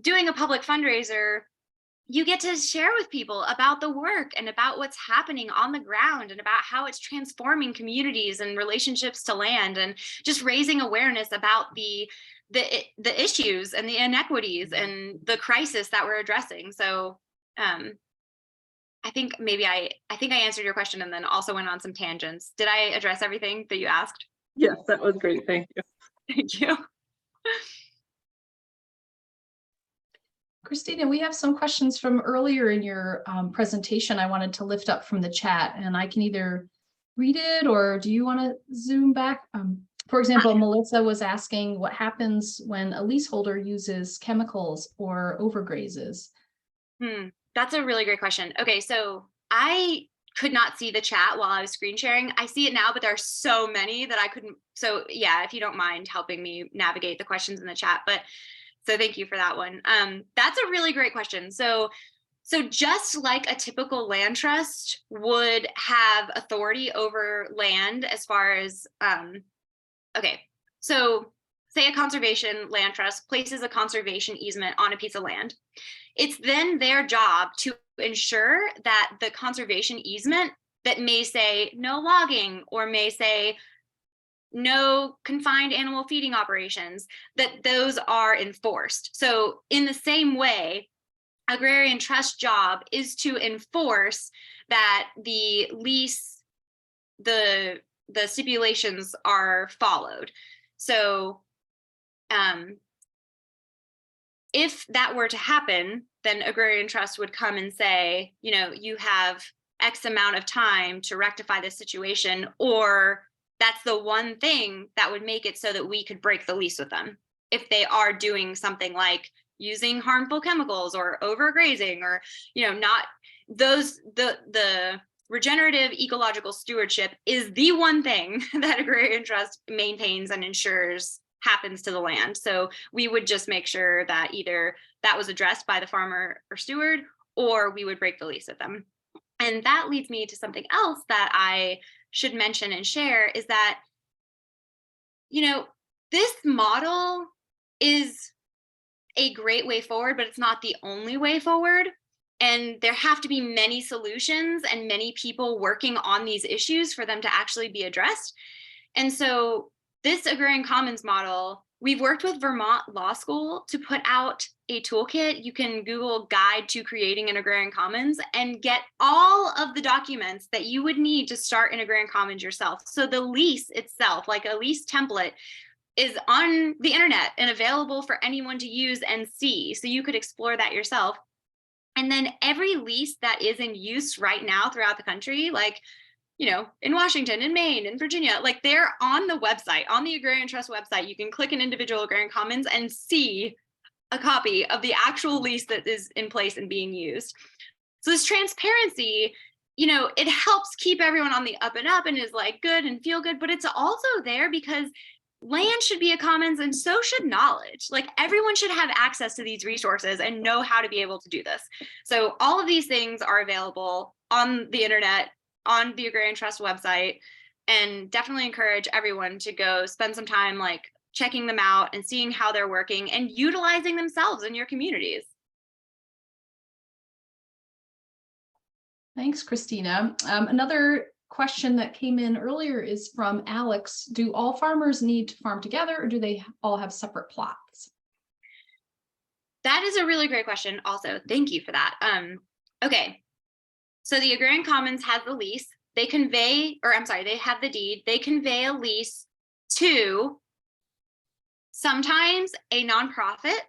doing a public fundraiser, you get to share with people about the work and about what's happening on the ground and about how it's transforming communities and relationships to land, and just raising awareness about the issues and the inequities and the crisis that we're addressing. So I think I answered your question and then also went on some tangents. Did I address everything that you asked? Yes, that was great. Thank you. Thank you. Kristina, we have some questions from earlier in your presentation I wanted to lift up from the chat, and I can either read it, or do you want to zoom back? For example, Melissa was asking what happens when a leaseholder uses chemicals or overgrazes. That's a really great question. Okay, so I could not see the chat while I was screen sharing. I see it now, but there are so many that I couldn't. So yeah, if you don't mind helping me navigate the questions in the chat, so thank you for that one. That's a really great question. So just like a typical land trust would have authority over land as far as, okay, so say a conservation land trust places a conservation easement on a piece of land. It's then their job to ensure that the conservation easement that may say no logging or may say no confined animal feeding operations, that those are enforced. So in the same way, agrarian trust job is to enforce that the lease, the stipulations are followed. So if that were to happen, then agrarian trust would come and say, you know, you have X amount of time to rectify this situation, or that's the one thing that would make it so that we could break the lease with them if they are doing something like using harmful chemicals or overgrazing, or, you know, not those, the regenerative ecological stewardship is the one thing that agrarian trust maintains and ensures happens to the land. So we would just make sure that either that was addressed by the farmer or steward, or we would break the lease with them. And that leads me to something else that I should mention and share, is that, you know, this model is a great way forward, but it's not the only way forward. And there have to be many solutions and many people working on these issues for them to actually be addressed. And so this Agrarian Commons model, we've worked with Vermont Law School to put out a toolkit. You can Google Guide to Creating an Agrarian Commons and get all of the documents that you would need to start an Agrarian Commons yourself. So the lease itself, like a lease template, is on the internet and available for anyone to use and see. So you could explore that yourself. And then every lease that is in use right now throughout the country, like, you know, in Washington, in Maine, in Virginia, like they're on the website, on the Agrarian Trust website. You can click an individual Agrarian Commons and see a copy of the actual lease that is in place and being used. So this transparency, you know, it helps keep everyone on the up and up and is like good and feel good, but it's also there because land should be a commons and so should knowledge. Like everyone should have access to these resources and know how to be able to do this. So all of these things are available on the internet, on the Agrarian Trust website, and definitely encourage everyone to go spend some time like checking them out and seeing how they're working and utilizing themselves in your communities. Thanks, Kristina. Another question that came in earlier is from Alex. Do all farmers need to farm together, or do they all have separate plots? That is a really great question also. Thank you for that. Okay, so the Agrarian Commons has the lease. They convey, or I'm sorry, they have the deed. They convey a lease to sometimes a nonprofit,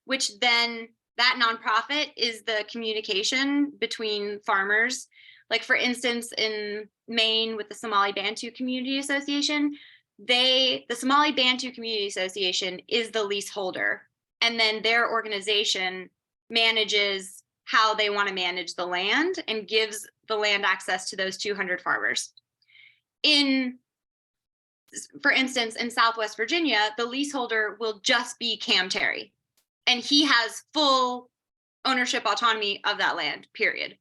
which then that nonprofit is the communication between farmers. Like for instance, in Maine with the Somali Bantu Community Association, the Somali Bantu Community Association is the leaseholder. And then their organization manages how they want to manage the land and gives the land access to those 200 farmers. For instance, in Southwest Virginia, the leaseholder will just be Cam Terry, and he has full ownership autonomy of that land, period.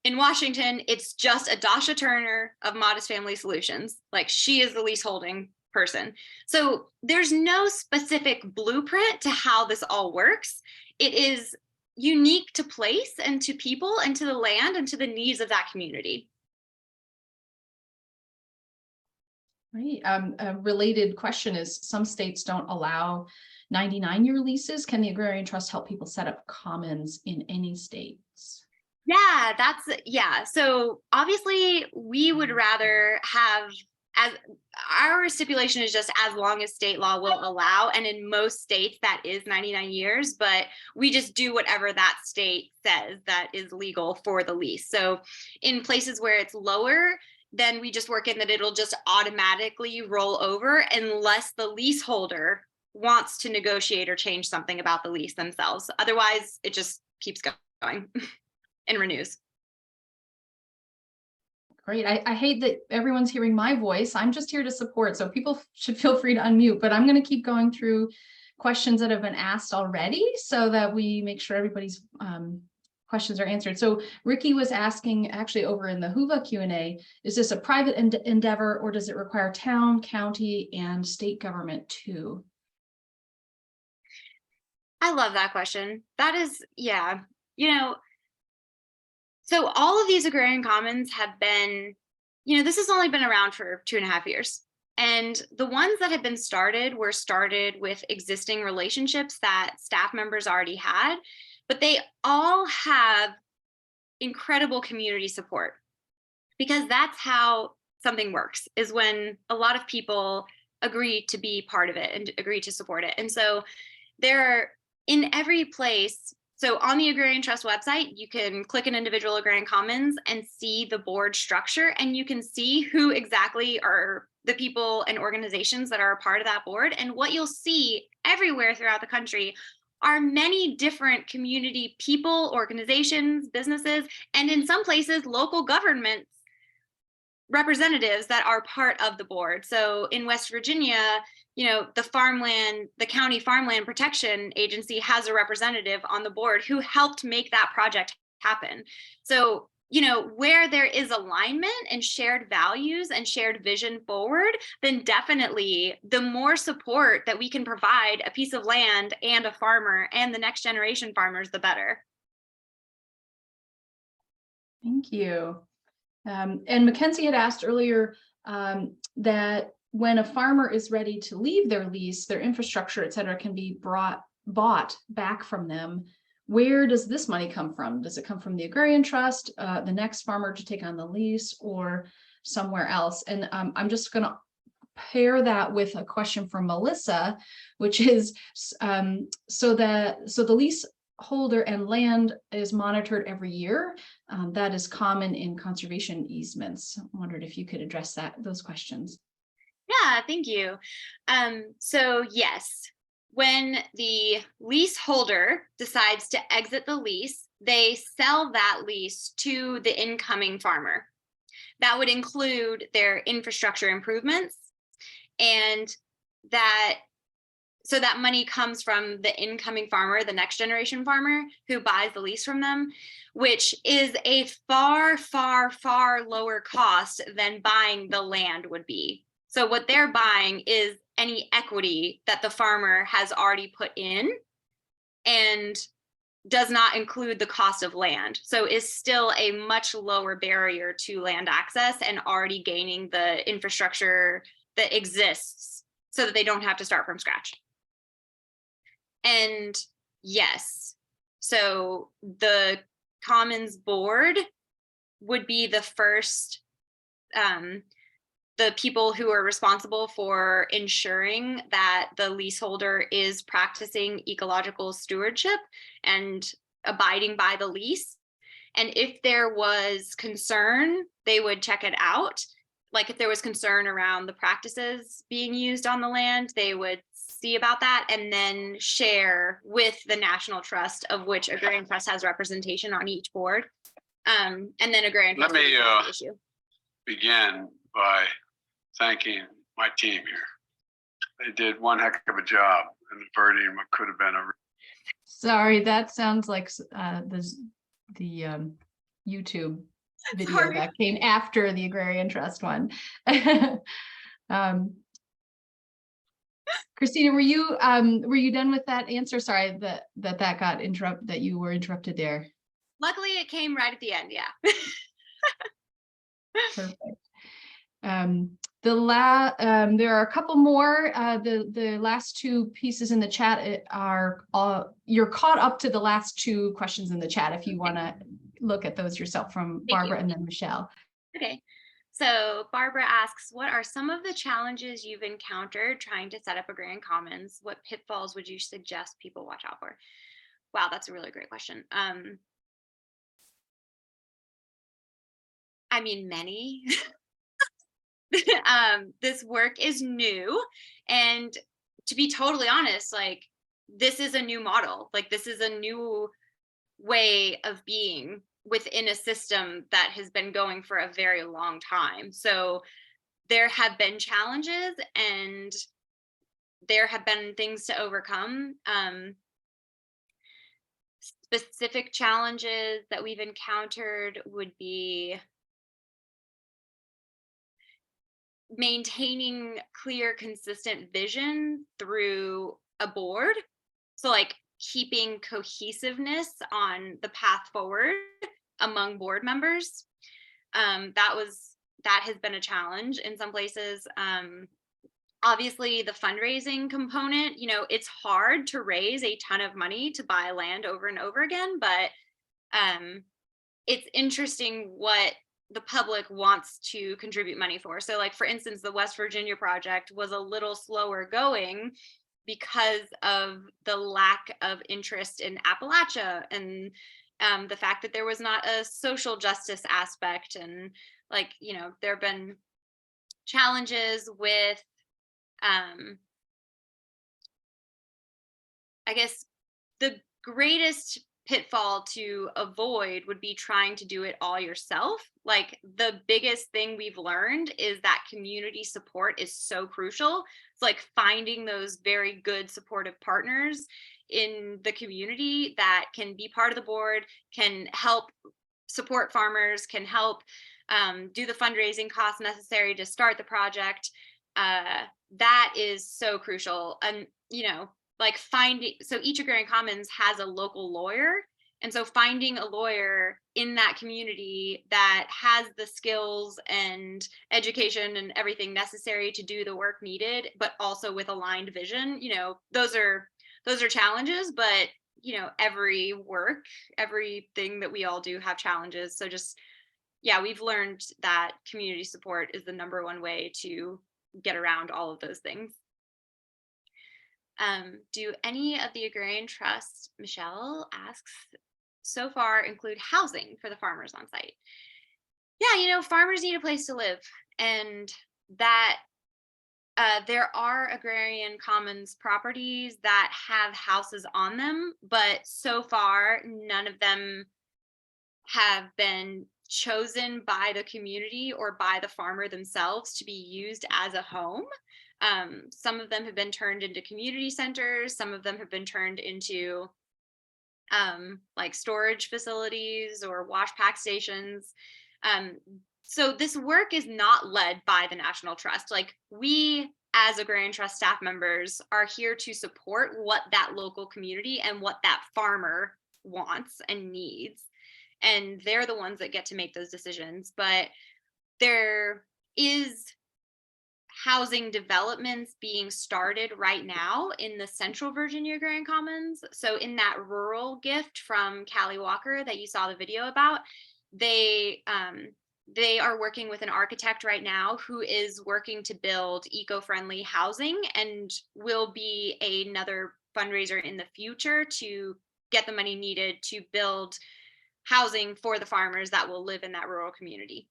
In Washington, it's just Adasha Turner of Modest Family Solutions. Like she is the leaseholding person. So there's no specific blueprint to how this all works. It is unique to place and to people and to the land and to the needs of that community. Right. A related question is, some states don't allow 99-year leases. Can the Agrarian Trust help people set up commons in any states? Yeah, so obviously we would rather have, as our stipulation is just as long as state law will allow, and in most states that is 99 years, but we just do whatever that state says that is legal for the lease. So in places where it's lower, then we just work in that it'll just automatically roll over unless the leaseholder wants to negotiate or change something about the lease themselves. Otherwise, it just keeps going and renews. Great. I hate that everyone's hearing my voice. I'm just here to support, so people should feel free to unmute, but I'm going to keep going through questions that have been asked already so that we make sure everybody's questions are answered. So Ricky was asking, actually over in the Hoover Q&A, is this a private endeavor or does it require town, county, and state government too? I love that question. That is, yeah, you know, so all of these Agrarian Commons have been, you know, this has only been around for 2.5 years. And the ones that have been started were started with existing relationships that staff members already had, but they all have incredible community support, because that's how something works, is when a lot of people agree to be part of it and agree to support it. And so there are, in every place, so on the Agrarian Trust website, you can click an individual Agrarian Commons and see the board structure, and you can see who exactly are the people and organizations that are a part of that board. And what you'll see everywhere throughout the country are many different community people, organizations, businesses, and in some places, local governments representatives that are part of the board. So in West Virginia, you know, the county farmland protection agency has a representative on the board who helped make that project happen. So, you know, where there is alignment and shared values and shared vision forward, then definitely the more support that we can provide a piece of land and a farmer and the next generation farmers, the better. Thank you. And Mackenzie had asked earlier that when a farmer is ready to leave their lease, their infrastructure, et cetera, can be bought back from them. Where does this money come from? Does it come from the Agrarian Trust, the next farmer to take on the lease, or somewhere else? And I'm just going to pair that with a question from Melissa, which is, so the lease holder and land is monitored every year. That is common in conservation easements. I wondered if you could address those questions. Yeah, thank you. So yes, when the leaseholder decides to exit the lease, they sell that lease to the incoming farmer. That would include their infrastructure improvements, and so that money comes from the incoming farmer, the next generation farmer who buys the lease from them, which is a far, far, far lower cost than buying the land would be. So what they're buying is any equity that the farmer has already put in, and does not include the cost of land. So is still a much lower barrier to land access and already gaining the infrastructure that exists so that they don't have to start from scratch. And yes, so the Commons board would be the first, the people who are responsible for ensuring that the leaseholder is practicing ecological stewardship and abiding by the lease. And if there was concern, they would check it out. Like if there was concern around the practices being used on the land, they would see about that and then share with the National Trust, of which Agrarian Trust has representation on each board. And then Agrarian Trust. Let me begin by thanking my team here. They did one heck of a job in averting what could have been a. Sorry, that sounds like the YouTube video that came after the Agrarian Trust one. Kristina, were you done with that answer? Sorry that got interrupted, that you were interrupted there. Luckily, it came right at the end. Yeah. Perfect. There are a couple more. The last two pieces in the chat are you're caught up to the last two questions in the chat if you want to look at those yourself, from Barbara and then Michelle. Okay. So Barbara asks, what are some of the challenges you've encountered trying to set up Agrarian Commons? What pitfalls would you suggest people watch out for? Wow, that's a really great question. I mean, many. This work is new, and to be totally honest, like, this is a new model. Like, this is a new way of being within a system that has been going for a very long time. So there have been challenges and there have been things to overcome. Specific challenges that we've encountered would be maintaining clear, consistent vision through a board. So like keeping cohesiveness on the path forward among board members. That has been a challenge in some places. obviously the fundraising component, you know, it's hard to raise a ton of money to buy land over and over again, but it's interesting what the public wants to contribute money for. So like, for instance, the West Virginia project was a little slower going because of the lack of interest in Appalachia, and the fact that there was not a social justice aspect. And like, you know, there have been challenges with, I guess the greatest pitfall to avoid would be trying to do it all yourself. Like, the biggest thing we've learned is that community support is so crucial. It's like finding those very good supportive partners in the community that can be part of the board, can help support farmers, can help do the fundraising costs necessary to start the project. That is so crucial. And, you know, like finding, so each Agrarian Commons has a local lawyer. And so finding a lawyer in that community that has the skills and education and everything necessary to do the work needed, but also with aligned vision, you know, those are challenges. But, you know, everything that we all do have challenges. So just, yeah, we've learned that community support is the number one way to get around all of those things. Do any of the agrarian trusts, Michelle asks, so far include housing for the farmers on site? Yeah, you know, farmers need a place to live, and that there are agrarian commons properties that have houses on them, but so far none of them have been chosen by the community or by the farmer themselves to be used as a home. Some of them have been turned into community centers. Some of them have been turned into like storage facilities or wash pack stations. So this work is not led by the National Trust. Like, we as Agrarian Trust staff members are here to support what that local community and what that farmer wants and needs. And they're the ones that get to make those decisions. But there is housing developments being started right now in the Central Virginia Agrarian Commons. So in that rural gift from Callie Walker that you saw the video about, they are working with an architect right now who is working to build eco-friendly housing, and will be another fundraiser in the future to get the money needed to build housing for the farmers that will live in that rural community.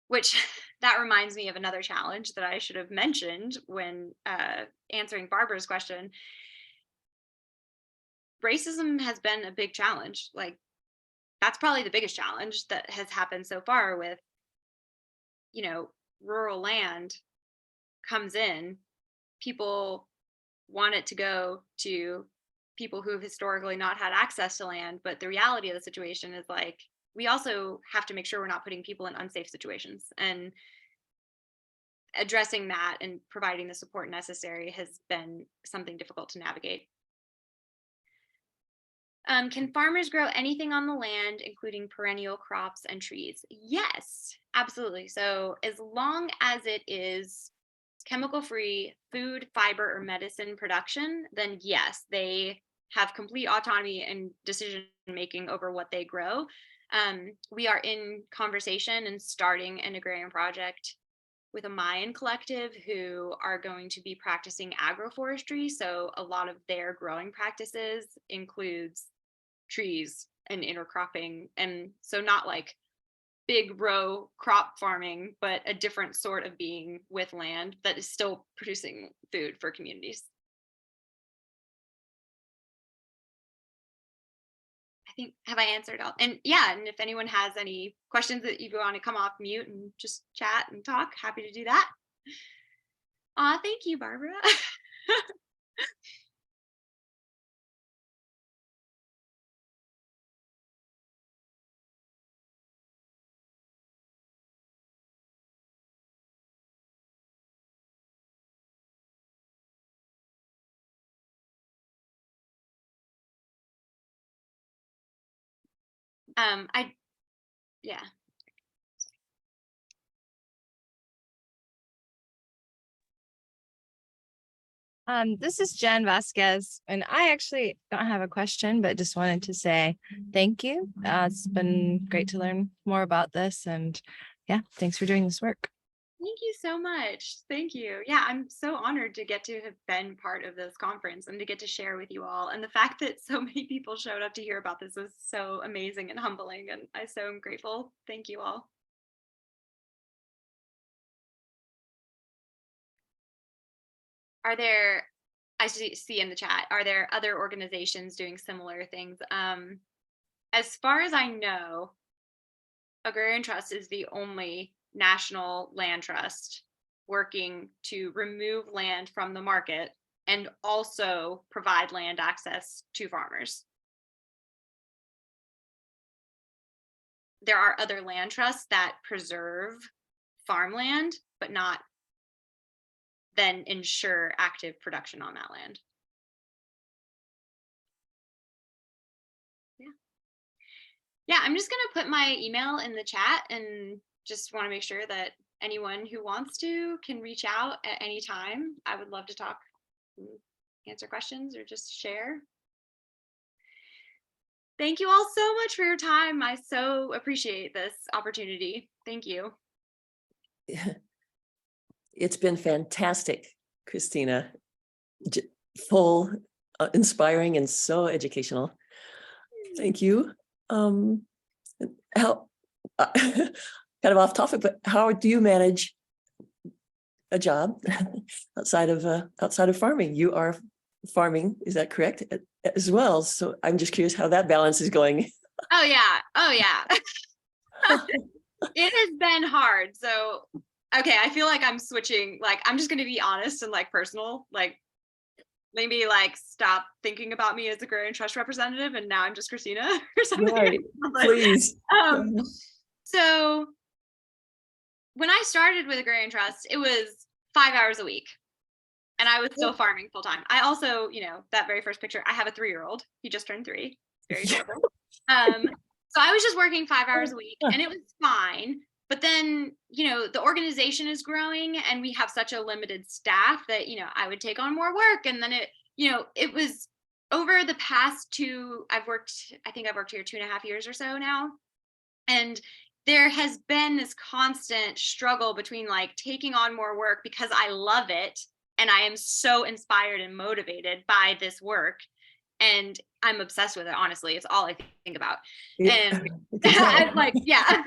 Which, that reminds me of another challenge that I should have mentioned when answering Barbara's question. Racism has been a big challenge. Like, that's probably the biggest challenge that has happened so far with, you know, rural land comes in, people want it to go to people who've historically not had access to land. But the reality of the situation is, like, we also have to make sure we're not putting people in unsafe situations, and addressing that and providing the support necessary has been something difficult to navigate. Can farmers grow anything on the land, including perennial crops and trees? Yes, absolutely. So as long as it is chemical-free food, fiber, or medicine production, then yes, they have complete autonomy and decision-making over what they grow. We are in conversation and starting an agrarian project with a Mayan collective who are going to be practicing agroforestry. So a lot of their growing practices includes trees and intercropping. And so not like big row crop farming, but a different sort of being with land that is still producing food for communities. I think, have I answered all? And yeah, and if anyone has any questions that you want to come off mute and just chat and talk, happy to do that. Thank you, Barbara. Yeah. This is Jen Vasquez, and I actually don't have a question, but just wanted to say thank you. It's been great to learn more about this, and yeah, thanks for doing this work. Thank you so much. Thank you. Yeah, I'm so honored to get to have been part of this conference and to get to share with you all. And the fact that so many people showed up to hear about this was so amazing and humbling, and I so am grateful. Thank you all. Are there, I see in the chat, are there other organizations doing similar things? As far as I know, Agrarian Trust is the only national land trust working to remove land from the market and also provide land access to farmers. There are other land trusts that preserve farmland, but not then ensure active production on that land. Yeah, I'm just gonna put my email in the chat and just want to make sure that anyone who wants to can reach out at any time. I would love to talk, answer questions, or just share. Thank you all so much for your time. I so appreciate this opportunity. Thank you. It's been fantastic, Kristina. Full, inspiring, and so educational. Thank you. How kind of off topic, but how do you manage a job outside of farming? You are farming, is that correct, as well? So I'm just curious how that balance is going. Oh yeah. It has been hard. So okay, I feel like I'm switching, like I'm just gonna be honest and like personal, like maybe like stop thinking about me as a Agrarian Trust representative and now I'm just Kristina or something. Right. Please. So when I started with Agrarian Trust, it was 5 hours a week and I was still farming full time. I also, that very first picture, I have a 3-year-old. He just turned 3. It's very adorable. So I was just working 5 hours a week and it was fine. But then, the organization is growing and we have such a limited staff that, I would take on more work. And then it was over the past I've worked here 2.5 years or so now. And there has been this constant struggle between like taking on more work because I love it. And I am so inspired and motivated by this work. And I'm obsessed with it, honestly. It's all I think about. Yeah. And I'm like, yeah.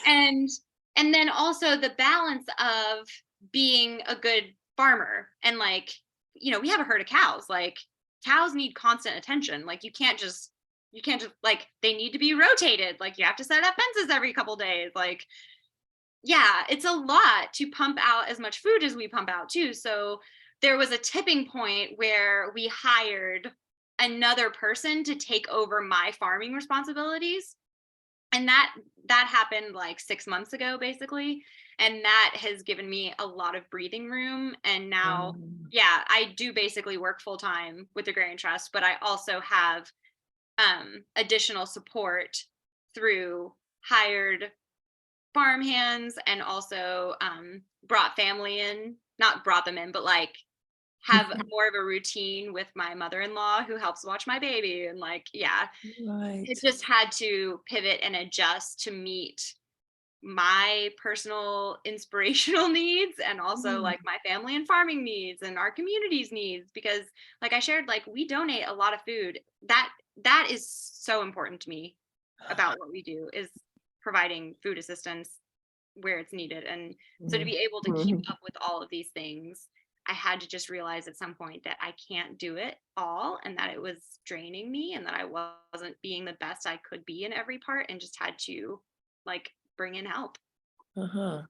And then also the balance of being a good farmer. And like, we have a herd of cows. Like cows need constant attention. Like you can't just like, they need to be rotated. Like you have to set up fences every couple days. Like, yeah, it's a lot to pump out as much food as we pump out too. So there was a tipping point where we hired another person to take over my farming responsibilities. And that happened like 6 months ago, basically. And that has given me a lot of breathing room. And now, yeah, I do basically work full time with the Agrarian Trust, but I also have additional support through hired farm hands and also brought family in, not brought them in, but like have more of a routine with my mother-in-law who helps watch my baby. And like, yeah, Right. it just had to pivot and adjust to meet my personal inspirational needs and also like my family and farming needs and our community's needs, because like I shared, like we donate a lot of food. That is so important to me about what we do, is providing food assistance where it's needed. And so to be able to keep up with all of these things, I had to just realize at some point that I can't do it all and that it was draining me and that I wasn't being the best I could be in every part, and just had to like bring in help. And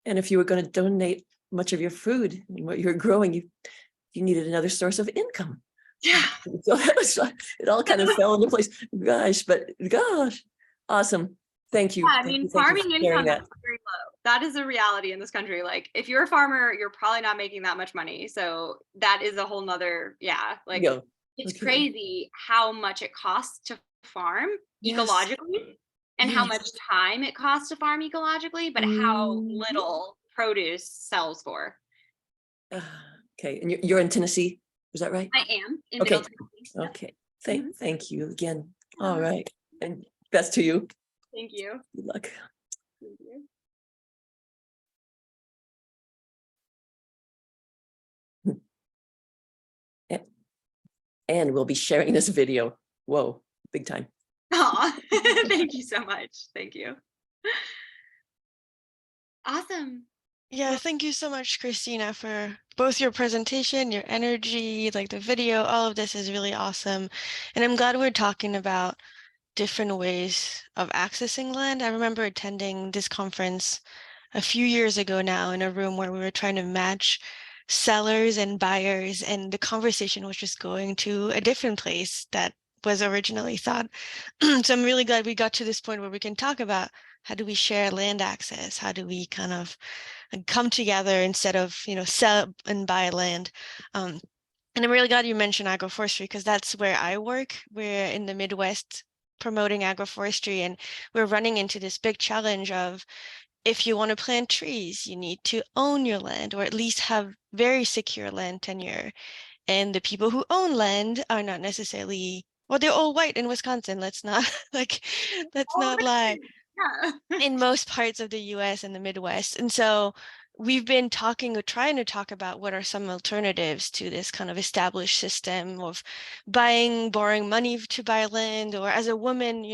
if you were going to donate much of your food and what you were growing, you needed another source of income. Yeah. So that was, it all kind of fell into place. Gosh, awesome. Thank you. Yeah, I mean, farming income is very low. That is a reality in this country. Like if you're a farmer, you're probably not making that much money. So that is a whole nother, it's crazy how much it costs to farm ecologically and how much time it costs to farm ecologically, but how little produce sells for. Okay, and you're in Tennessee, is that right? I am in Okay. Middle Tennessee. Yep. Okay, Mhm. thank you again. Yeah. All right, and best to you. Thank you. Good luck. Thank you. And we'll be sharing this video. Whoa, big time. Aw, thank you so much. Thank you. Awesome. Yeah, thank you so much, Kristina, for both your presentation, your energy, like the video, all of this is really awesome. And I'm glad we're talking about different ways of accessing land. I remember attending this conference a few years ago now in a room where we were trying to match sellers and buyers, and the conversation was just going to a different place that was originally thought. So I'm really glad we got to this point where we can talk about how do we share land access? How do we kind of come together instead of, sell and buy land? And I'm really glad you mentioned agroforestry because that's where I work. We're in the Midwest promoting agroforestry, and we're running into this big challenge of if you want to plant trees, you need to own your land or at least have very secure land tenure. And the people who own land are not necessarily, well, they're all white in Wisconsin. Let's not let's not lie. Yeah. In most parts of the US and the Midwest. And so we've been talking or trying to talk about what are some alternatives to this kind of established system of borrowing money to buy land, or as a woman,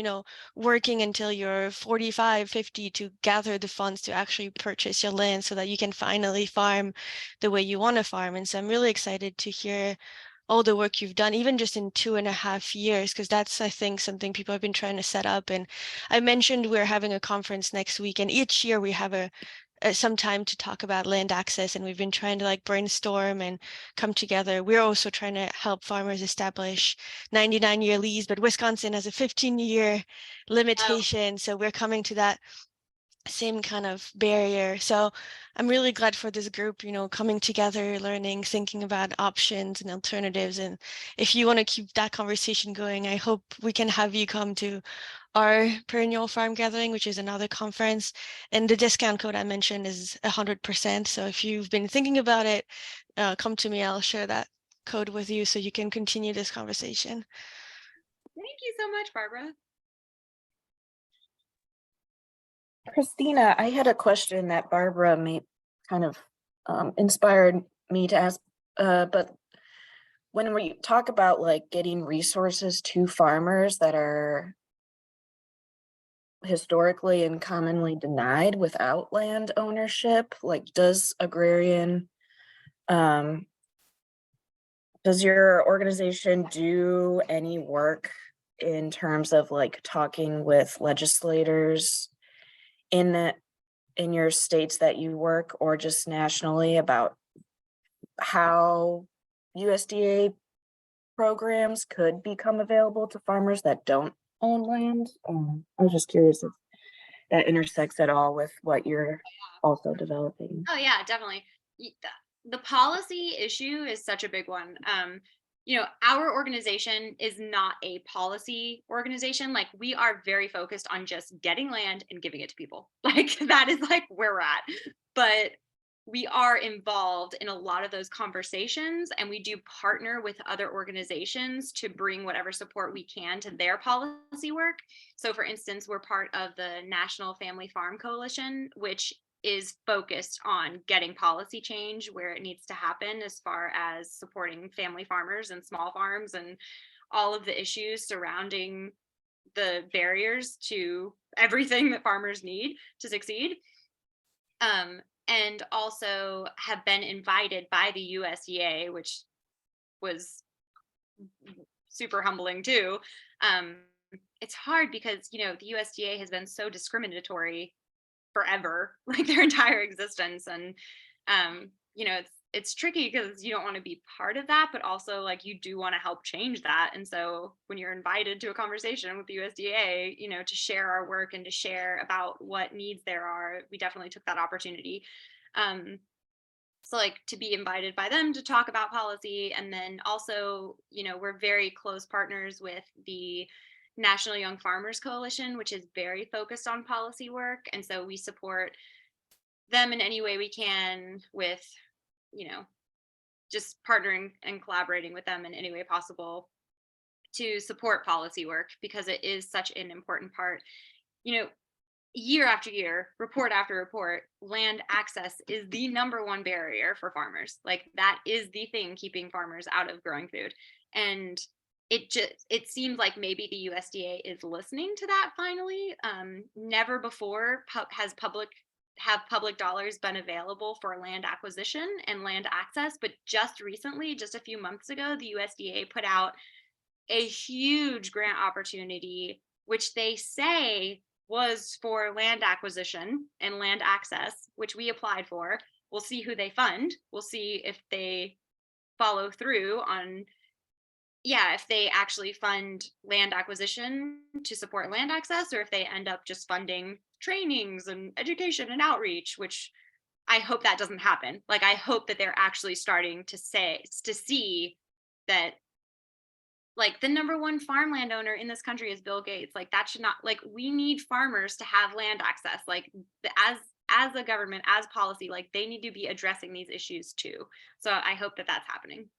working until you're 45, 50 to gather the funds to actually purchase your land so that you can finally farm the way you want to farm. And so I'm really excited to hear all the work you've done, even just in 2.5 years, because that's, I think, something people have been trying to set up. And I mentioned we're having a conference next week, and each year we have some time to talk about land access, and we've been trying to brainstorm and come together. We're also trying to help farmers establish 99-year lease, but Wisconsin has a 15-year limitation. So we're coming to that same kind of barrier. So I'm really glad for this group, coming together, learning, thinking about options and alternatives. And if you want to keep that conversation going, I hope we can have you come to our perennial farm gathering, which is another conference. And the discount code I mentioned is 100%. So if you've been thinking about it, come to me. I'll share that code with you so you can continue this conversation. Thank you so much, Barbara. Kristina, I had a question that Barbara made kind of inspired me to ask, but when we talk about getting resources to farmers that are historically and commonly denied without land ownership, does your organization do any work in terms of talking with legislators in your states that you work, or just nationally, about how USDA programs could become available to farmers that don't own land? I was just curious if that intersects at all with what you're also developing. Oh yeah, definitely. The policy issue is such a big one. Our organization is not a policy organization. We are very focused on just getting land and giving it to people. That is where we're at. But we are involved in a lot of those conversations, and we do partner with other organizations to bring whatever support we can to their policy work. So for instance, we're part of the National Family Farm Coalition, which is focused on getting policy change where it needs to happen, as far as supporting family farmers and small farms and all of the issues surrounding the barriers to everything that farmers need to succeed. And also have been invited by the USDA, which was super humbling too. It's hard because, the USDA has been so discriminatory forever, their entire existence. And, it's tricky because you don't want to be part of that, but also you do want to help change that. And so when you're invited to a conversation with the USDA, to share our work and to share about what needs there are, we definitely took that opportunity. So to be invited by them to talk about policy. And then also, we're very close partners with the National Young Farmers Coalition, which is very focused on policy work. And so we support them in any way we can with, just partnering and collaborating with them in any way possible to support policy work, because it is such an important part. You know, year after year, report after report, land access is the #1 barrier for farmers. Like, that is the thing keeping farmers out of growing food. And it seems like maybe the USDA is listening to that finally. Never before have public dollars been available for land acquisition and land access, but just recently, just a few months ago, the USDA put out a huge grant opportunity, which they say was for land acquisition and land access, which we applied for. We'll see who they fund. We'll see if they follow through on, if they actually fund land acquisition to support land access, or if they end up just funding trainings and education and outreach, which I hope that doesn't happen. Like, I hope that they're actually starting to see that, like, the #1 farmland owner in this country is Bill Gates. Like, that should not, like, we need farmers to have land access. Like, as a government, as policy, like, they need to be addressing these issues too. So I hope that that's happening.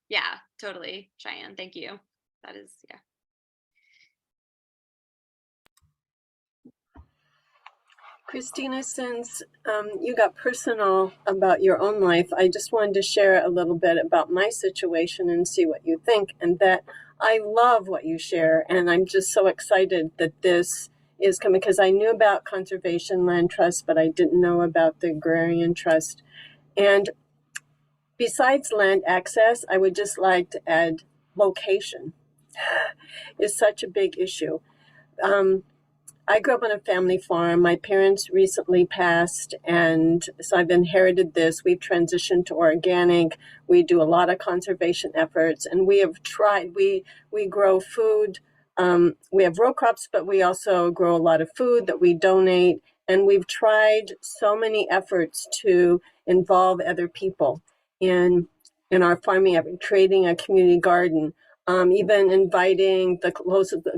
Yeah, totally, Cheyenne. Thank you. That is, yeah. Kristina, since you got personal about your own life, I just wanted to share a little bit about my situation and see what you think. And that I love what you share. And I'm just so excited that this is coming, because I knew about conservation land trust, but I didn't know about the agrarian trust. And besides land access, I would just like to add location is such a big issue. I grew up on a family farm. My parents recently passed, and so I've inherited this. We've transitioned to organic. We do a lot of conservation efforts, and we have tried. We grow food. We have row crops, but we also grow a lot of food that we donate. And we've tried so many efforts to involve other people in our farming effort, creating a community garden. Even inviting the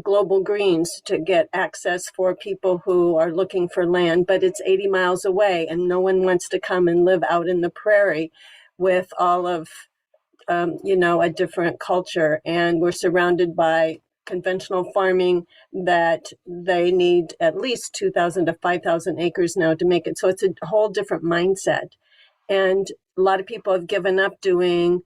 global greens to get access for people who are looking for land, but it's 80 miles away and no one wants to come and live out in the prairie with all of, a different culture. And we're surrounded by conventional farming that they need at least 2,000 to 5,000 acres now to make it. So it's a whole different mindset. And a lot of people have given up doing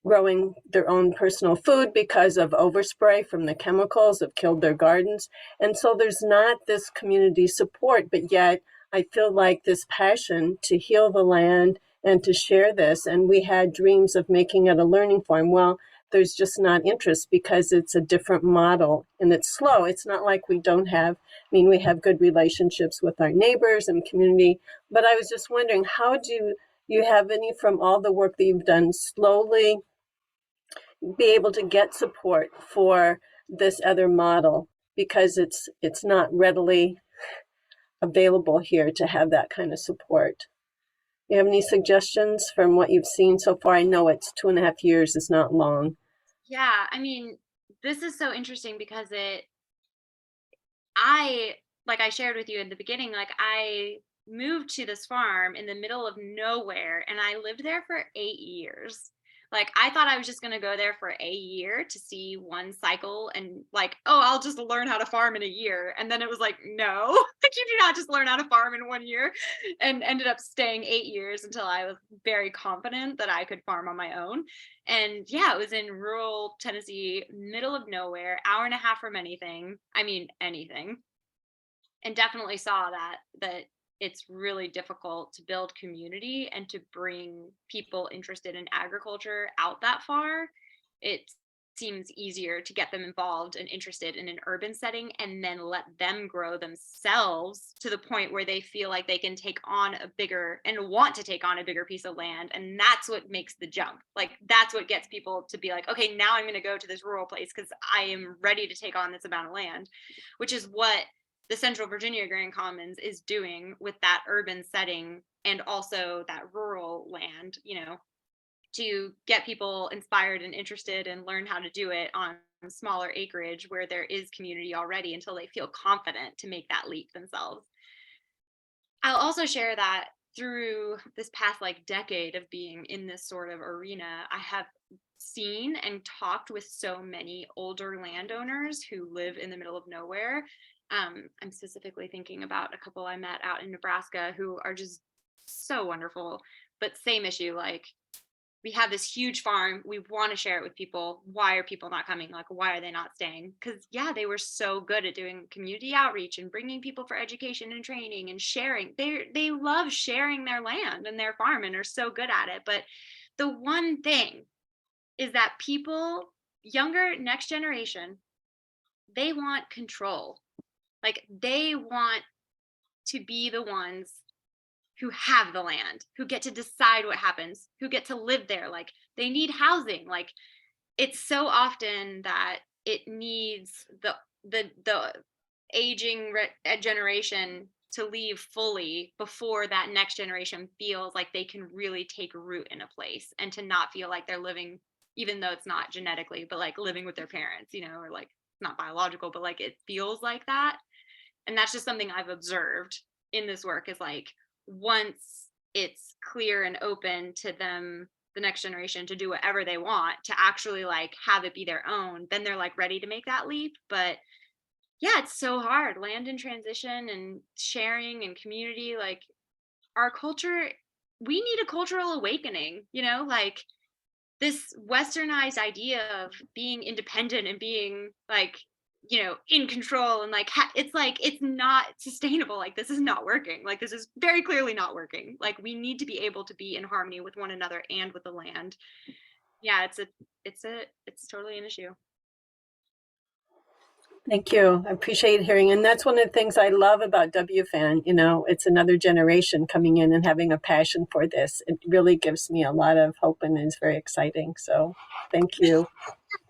growing their own personal food because of overspray from the chemicals have killed their gardens. And so there's not this community support, but yet I feel like this passion to heal the land and to share this. And we had dreams of making it a learning farm. Well, there's just not interest because it's a different model and it's slow. It's not like we don't have, we have good relationships with our neighbors and community, but I was just wondering, how do you have any, from all the work that you've done, slowly be able to get support for this other model, because it's not readily available here to have that kind of support? You have any suggestions from what you've seen so far? I know it's 2.5 years, it's not long. Yeah, this is so interesting because like I shared with you in the beginning, like, I moved to this farm in the middle of nowhere and I lived there for 8 years. Like, I thought I was just going to go there for a year to see one cycle and, like, oh, I'll just learn how to farm in a year. And then it was like, no, like, you do not just learn how to farm in 1 year, and ended up staying 8 years until I was very confident that I could farm on my own. And yeah, it was in rural Tennessee, middle of nowhere, hour and a half from anything. Anything. And definitely saw that it's really difficult to build community and to bring people interested in agriculture out that far. It seems easier to get them involved and interested in an urban setting and then let them grow themselves to the point where they feel like they can take on a bigger and want to take on a bigger piece of land. And that's what makes the jump. Like, that's what gets people to be like, okay, now I'm going to go to this rural place because I am ready to take on this amount of land, which is what the Central Virginia Agrarian Commons is doing with that urban setting and also that rural land, to get people inspired and interested and learn how to do it on smaller acreage where there is community already until they feel confident to make that leap themselves. I'll also share that through this past like decade of being in this sort of arena, I have seen and talked with so many older landowners who live in the middle of nowhere. I'm specifically thinking about a couple I met out in Nebraska who are just so wonderful, but same issue. Like, we have this huge farm, we want to share it with people. Why are people not coming? Like, why are they not staying? Because yeah, they were so good at doing community outreach and bringing people for education and training and sharing. They love sharing their land and their farm and are so good at it. But the one thing is that people, younger, next generation, they want control. Like, they want to be the ones who have the land, who get to decide what happens, who get to live there. Like, they need housing. Like, it's so often that it needs the aging generation to leave fully before that next generation feels like they can really take root in a place, and to not feel like they're living, even though it's not genetically, but like living with their parents, you know, or like not biological, but like it feels like that. And that's just something I've observed in this work, is like, once it's clear and open to them, the next generation, to do whatever they want, to actually like have it be their own, then they're like ready to make that leap. But yeah, it's so hard. Land in transition and sharing and community, like, our culture, we need a cultural awakening, you know, like this westernized idea of being independent and being like, you know, in control and like it's like, it's not sustainable. Like, this is not working. Like, this is very clearly not working. Like, we need to be able to be in harmony with one another and with the land. Yeah, it's totally an issue. Thank you. I appreciate hearing. And that's one of the things I love about WFAN. You know, it's another generation coming in and having a passion for this. It really gives me a lot of hope and is very exciting. So thank you.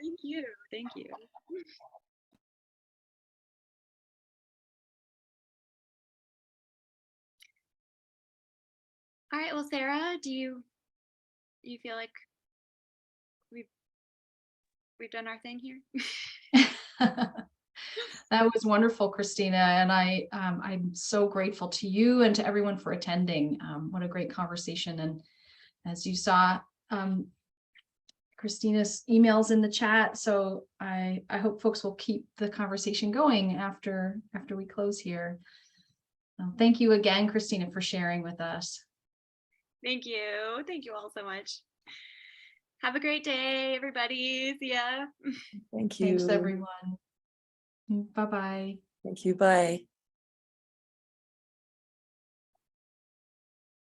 Thank you. Thank you. All right. Well, Sarah, do you feel like we've done our thing here? That was wonderful, Kristina, and I'm so grateful to you and to everyone for attending. What a great conversation! And as you saw, Kristina's emails in the chat, so I hope folks will keep the conversation going after we close here. Thank you again, Kristina, for sharing with us. Thank you. Thank you all so much. Have a great day, everybody. See ya. Thank you. Thanks, everyone. Bye-bye. Thank you. Bye.